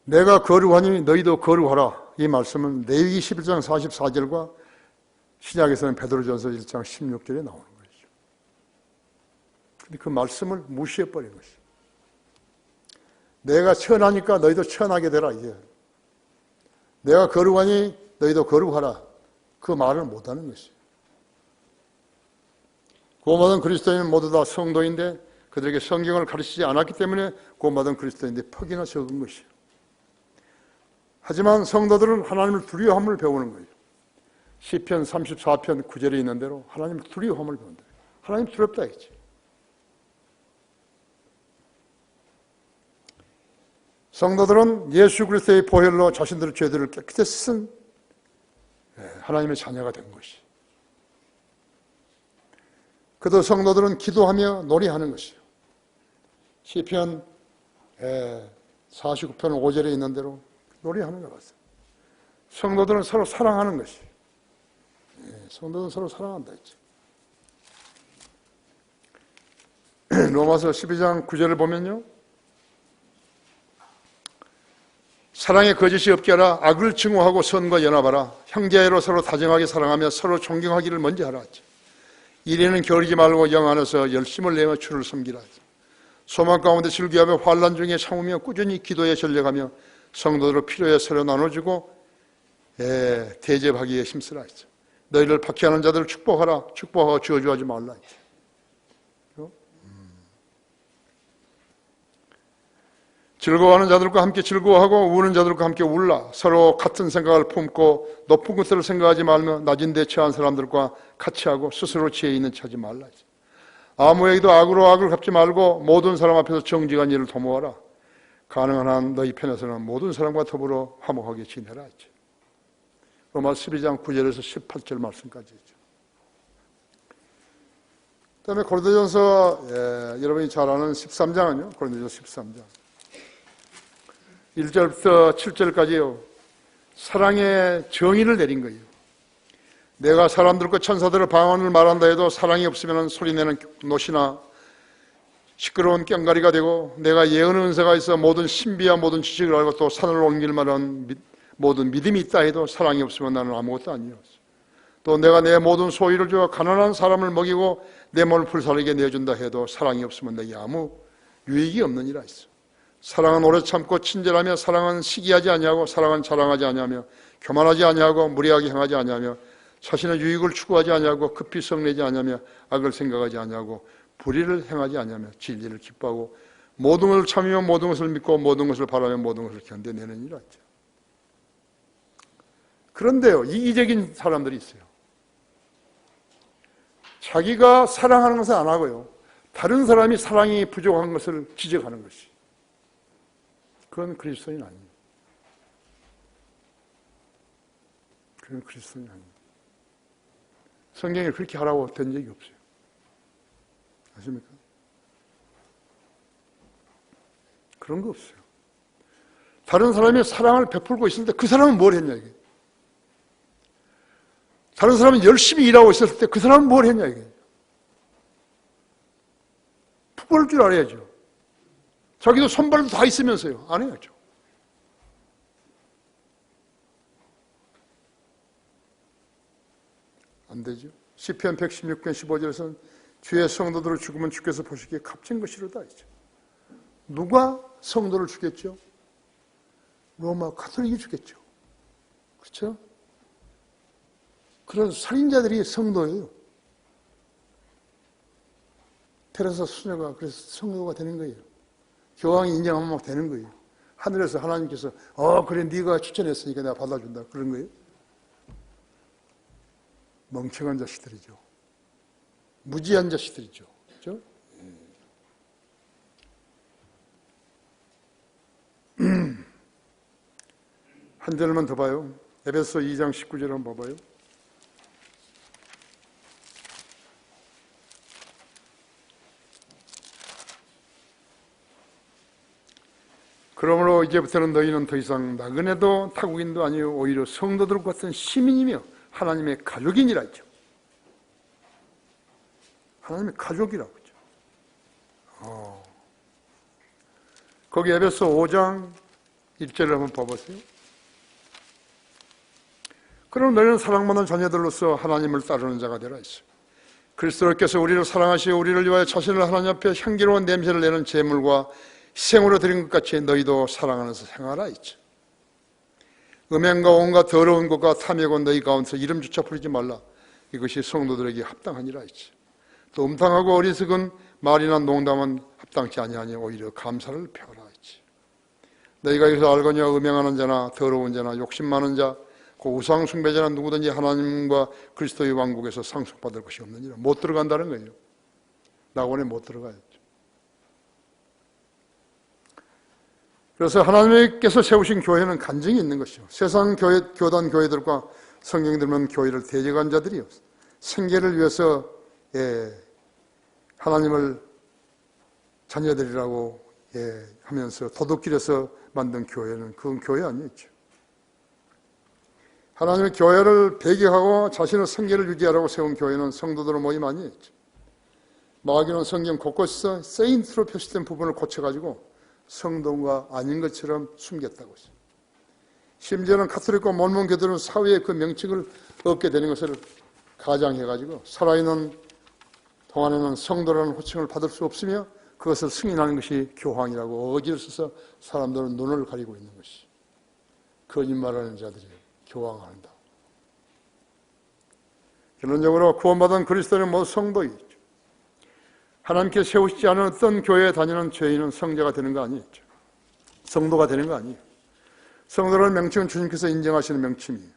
내가 거룩하니 너희도 거룩하라. 이 말씀은 레위기 11장 44절과 신약에서는 베드로전서 1장 16절에 나오는 것이죠. 근데 그 말씀을 무시해버린 것이에요. 내가 천하니까 너희도 천하게 되라. 이게 내가 거룩하니 너희도 거룩하라. 그 말을 못하는 것이에요. 구원받은 그리스도인은 모두 다 성도인데 그들에게 성경을 가르치지 않았기 때문에 구원받은 그리스도인들이 퍽이나 적은 것이에요. 하지만 성도들은 하나님을 두려워함을 배우는 거예요. 시편 34편 9절에 있는 대로 하나님을 두려워함을 배운다. 하나님 두렵다 했지. 성도들은 예수 그리스도의 보혈로 자신들의 죄들을 깨끗이 씻은 하나님의 자녀가 된 것이. 그도 성도들은 기도하며 노래하는 것이요. 시편 49편 5절에 있는 대로 노래하는 것 같아요. 성도들은 서로 사랑하는 것이. 성도들은 서로 사랑한다 했죠. 로마서 12장 9절을 보면요. 사랑에 거짓이 없게 하라. 악을 증오하고 선과 연합하라. 형제로 서로 다정하게 사랑하며 서로 존경하기를 먼저 하라. 이래는 게으르지 말고 영 안에서 열심을 내며 주를 섬기라. 소망 가운데 즐겨하며 환난 중에 참으며 꾸준히 기도에 전력하며 성도들을 필요에 서로 나눠주고 대접하기에 힘쓰라 했죠. 너희를 박해하는 자들을 축복하라. 축복하고 저주하지 말라 했죠. 즐거워하는 자들과 함께 즐거워하고 우는 자들과 함께 울라. 서로 같은 생각을 품고 높은 것들을 생각하지 말며 낮은 데 처한 사람들과 같이 하고 스스로 지혜 있는 체 하지 말라 했죠. 아무에게도 악으로 악을 갚지 말고 모든 사람 앞에서 정직한 일을 도모하라. 가능한 한 너희 편에서는 모든 사람과 더불어 화목하게 지내라 했죠. 로마 12장 9절에서 18절 말씀까지 했죠. 그 다음에 고린도전서 여러분이 잘 아는 13장은요. 고린도전서 13장 1절부터 7절까지요. 사랑의 정의를 내린 거예요. 내가 사람들과 천사들의 방언을 말한다 해도 사랑이 없으면 소리내는 노시나 시끄러운 꽹가리가 되고 내가 예언의 은사가 있어 모든 신비와 모든 지식을 알고 또 산을 옮길 만한 모든 믿음이 있다 해도 사랑이 없으면 나는 아무것도 아니었어. 또 내가 내 모든 소유를 주어 가난한 사람을 먹이고 내 몸을 불살에게 내준다 해도 사랑이 없으면 내게 아무 유익이 없느니라 했어. 사랑은 오래 참고 친절하며 사랑은 시기하지 아니하고 사랑은 자랑하지 아니하며 교만하지 아니하고 무례하게 행하지 아니하며 자신의 유익을 추구하지 아니하고 급히 성내지 아니하며 악을 생각하지 아니하고 불의를 행하지 아니하며 진리를 기뻐하고 모든 것을 참으며 모든 것을 믿고 모든 것을 바라며 모든 것을 견뎌내느니라 했죠. 그런데요, 이기적인 사람들이 있어요. 자기가 사랑하는 것을 안 하고요, 다른 사람이 사랑이 부족한 것을 지적하는 것이. 그건 그리스도인 아닙니다. 그건 그리스도인이 아닙니다. 성경에 그렇게 하라고 된 적이 없어요. 아십니까? 그런 거 없어요. 다른 사람이 사랑을 베풀고 있을 때 그 사람은 뭘 했냐 이게. 다른 사람은 열심히 일하고 있을 때 그 사람은 뭘 했냐 이게. 푹 벌 줄 알아야죠. 자기도 손발도 다 있으면서요. 안 해야죠. 안 되죠. 시편 116편 15절에서는 주의 성도들을 죽으면 주께서 보시기에 값진 것이로다 했죠. 누가 성도를 죽였죠? 로마 가톨릭이 죽였죠. 그렇죠? 그런 살인자들이 성도예요. 테레사 수녀가 그래서 성도가 되는 거예요. 교황이 인정하면 막 되는 거예요. 하늘에서 하나님께서 그래 네가 추천했으니까 내가 받아준다 그런 거예요. 멍청한 자식들이죠. 무지한 자식들이죠. 그렇죠? 한 절만 더 봐요. 에베소 2장 19절 한번 봐봐요. 그러므로 이제부터는 너희는 더 이상 나그네도 타국인도 아니요 오히려 성도들과 같은 시민이며 하나님의 가족이니라 했죠. 하나님의 가족이라고 했죠. 거기 에베소 5장 1절을 한번 봐보세요. 그럼 너희는 사랑받는 자녀들로서 하나님을 따르는 자가 되라 했어요. 그리스도께서 우리를 사랑하시어 우리를 위하여 자신을 하나님 앞에 향기로운 냄새를 내는 제물과 희생으로 드린 것 같이 너희도 사랑하면서 생활하라 했죠. 음행과 온갖 더러운 것과 탐욕은 너희 가운데서 이름조차 부르지 말라. 이것이 성도들에게 합당하니라 했죠. 또 음탕하고 어리석은 말이나 농담은 합당치 아니하니 오히려 감사를 표하라 했지. 너희가 여기서 알거니와 음행하는 자나 더러운 자나 욕심 많은 자, 그 우상 숭배자나 누구든지 하나님과 그리스도의 왕국에서 상속받을 것이 없느니라. 못 들어간다는 거예요. 낙원에 못 들어가요. 그래서 하나님께서 세우신 교회는 간증이 있는 것이죠. 세상 교단 교회들과 성경들은 교회를 대적한 자들이요. 생계를 위해서 하나님을 자녀들이라고 하면서 도둑질해서 만든 교회는 그건 교회 아니었죠. 하나님의 교회를 배격하고 자신의 생계를 유지하라고 세운 교회는 성도들의 모임 아니었죠. 마귀는 성경 곳곳에서 세인트로 표시된 부분을 고쳐가지고 성도가 아닌 것처럼 숨겼다고 했어요. 심지어는 가톨릭과 몰몬교들은 사회의 그 명칭을 얻게 되는 것을 가장해가지고 살아있는 동안에는 성도라는 호칭을 받을 수 없으며 그것을 승인하는 것이 교황이라고 어기를 써서 사람들은 눈을 가리고 있는 것이 거짓말하는 자들이 교황한다. 결론적으로 구원받은 그리스도는 모두 성도이죠. 하나님께서 세우시지 않은 어떤 교회에 다니는 죄인은 성자가 되는 거 아니죠. 성도가 되는 거 아니에요. 성도라는 명칭은 주님께서 인정하시는 명칭이에요.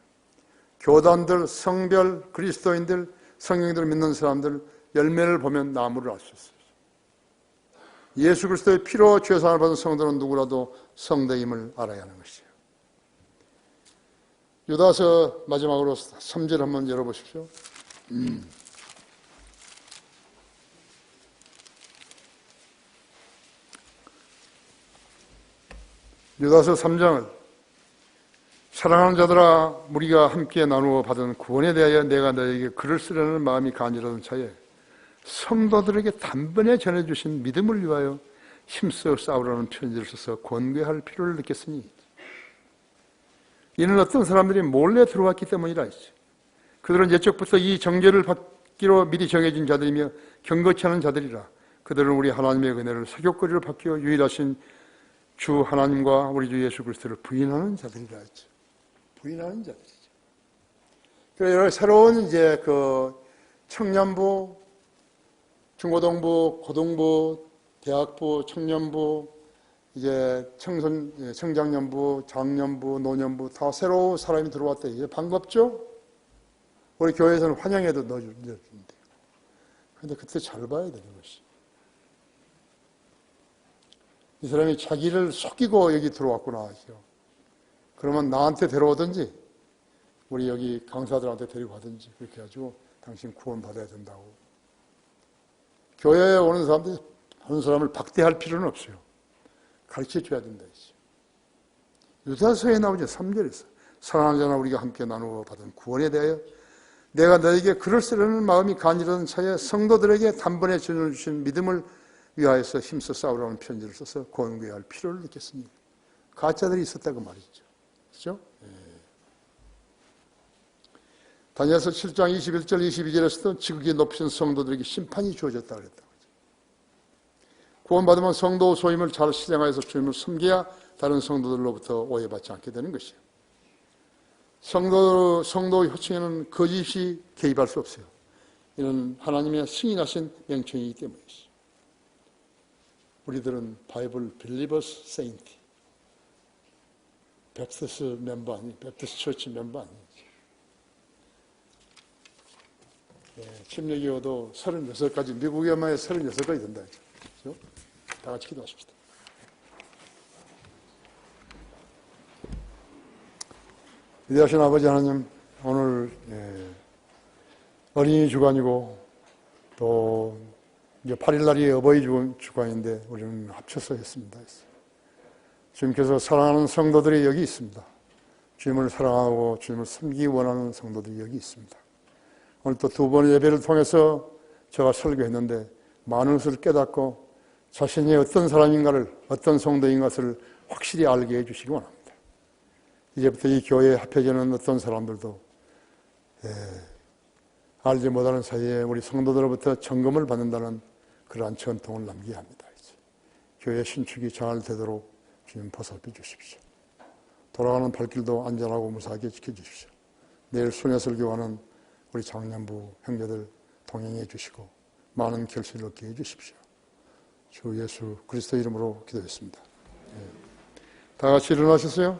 교단들, 성별, 그리스도인들, 성령들을 믿는 사람들 열매를 보면 나무를 알 수 있어요. 예수 그리스도의 피로 죄사함을 받은 성도는 누구라도 성도임을 알아야 하는 것이에요. 유다서 마지막으로 3절 한번 열어보십시오. 유다서 3장을 사랑하는 자들아 우리가 함께 나누어 받은 구원에 대하여 내가 너에게 글을 쓰려는 마음이 간절하던 차에 성도들에게 단번에 전해주신 믿음을 위하여 힘써 싸우라는 편지를 써서 권고할 필요를 느꼈으니 이는 어떤 사람들이 몰래 들어왔기 때문이라 했지. 그들은 예적부터 이 정죄를 받기로 미리 정해진 자들이며 경거치 않은 자들이라. 그들은 우리 하나님의 은혜를 사교거리로 바뀌어 유일하신 주 하나님과 우리 주 예수 그리스도를 부인하는 자들이라 했죠. 부인하는 자들이죠. 그래서 새로운 이제 그 청년부, 중고등부, 고등부, 대학부, 청년부, 이제 청장년부, 장년부, 노년부 다 새로운 사람이 들어왔대. 이제 반갑죠? 우리 교회에서는 환영해도 넣어준대요. 그런데 그때 잘 봐야 되는 것이. 이 사람이 자기를 속이고 여기 들어왔구나 하죠. 그러면 나한테 데려오든지 우리 여기 강사들한테 데리고 가든지 그렇게 해가지고 당신 구원받아야 된다고. 교회에 오는 사람들이 한 사람을 박대할 필요는 없어요. 가르쳐줘야 된다. 유다서에 나오죠. 3절에서 사랑하는 자나 우리가 함께 나누어 받은 구원에 대하여 내가 너에게 글을 쓰려는 마음이 간절한 차에 성도들에게 단번에 전해주신 믿음을 위하여서 힘써 싸우라는 편지를 써서 권고할 필요를 느꼈으니 가짜들이 있었다고 말이죠. 그렇죠? 다니엘서 7장 21절 22절에서도 지극히 높으신 성도들에게 심판이 주어졌다 그랬다. 구원받으면 성도 소임을 잘 실행하여서 주님을 섬겨야 다른 성도들로부터 오해받지 않게 되는 것이에요. 성도 호칭에는 거짓이 개입할 수 없어요. 이는 하나님의 승인하신 명칭이기 때문이죠. 우리들은 바이블 빌리버스 세인트, 베프티스 멤버 아니, 베프티스 처치 멤버 아니죠. 침례교도 36가지, 미국에만 36가지 된다. 그렇죠? 다 같이 기도하십시다. 위대하신 아버지 하나님, 오늘 어린이 주간이고 또 이제 8일날이 어버이 주간인데 우리는 합쳐서 했습니다. 주님께서 사랑하는 성도들이 여기 있습니다. 주님을 사랑하고 주님을 섬기기 원하는 성도들이 여기 있습니다. 오늘 또 두 번의 예배를 통해서 제가 설교했는데 많은 것을 깨닫고 자신이 어떤 사람인가를, 어떤 성도인 것을 확실히 알게 해주시기 원합니다. 이제부터 이 교회에 합해지는 어떤 사람들도 알지 못하는 사이에 우리 성도들로부터 점검을 받는다는 그러한 전통을 남겨야 합니다. 교회 신축이 잘 되도록 주님 보살펴 주십시오. 돌아가는 발길도 안전하고 무사하게 지켜주십시오. 내일 순회설교와는 우리 장년부 형제들 동행해 주시고 많은 결실을 얻게 해 주십시오. 주 예수 그리스도 이름으로 기도했습니다. 다 같이 일어나셨어요?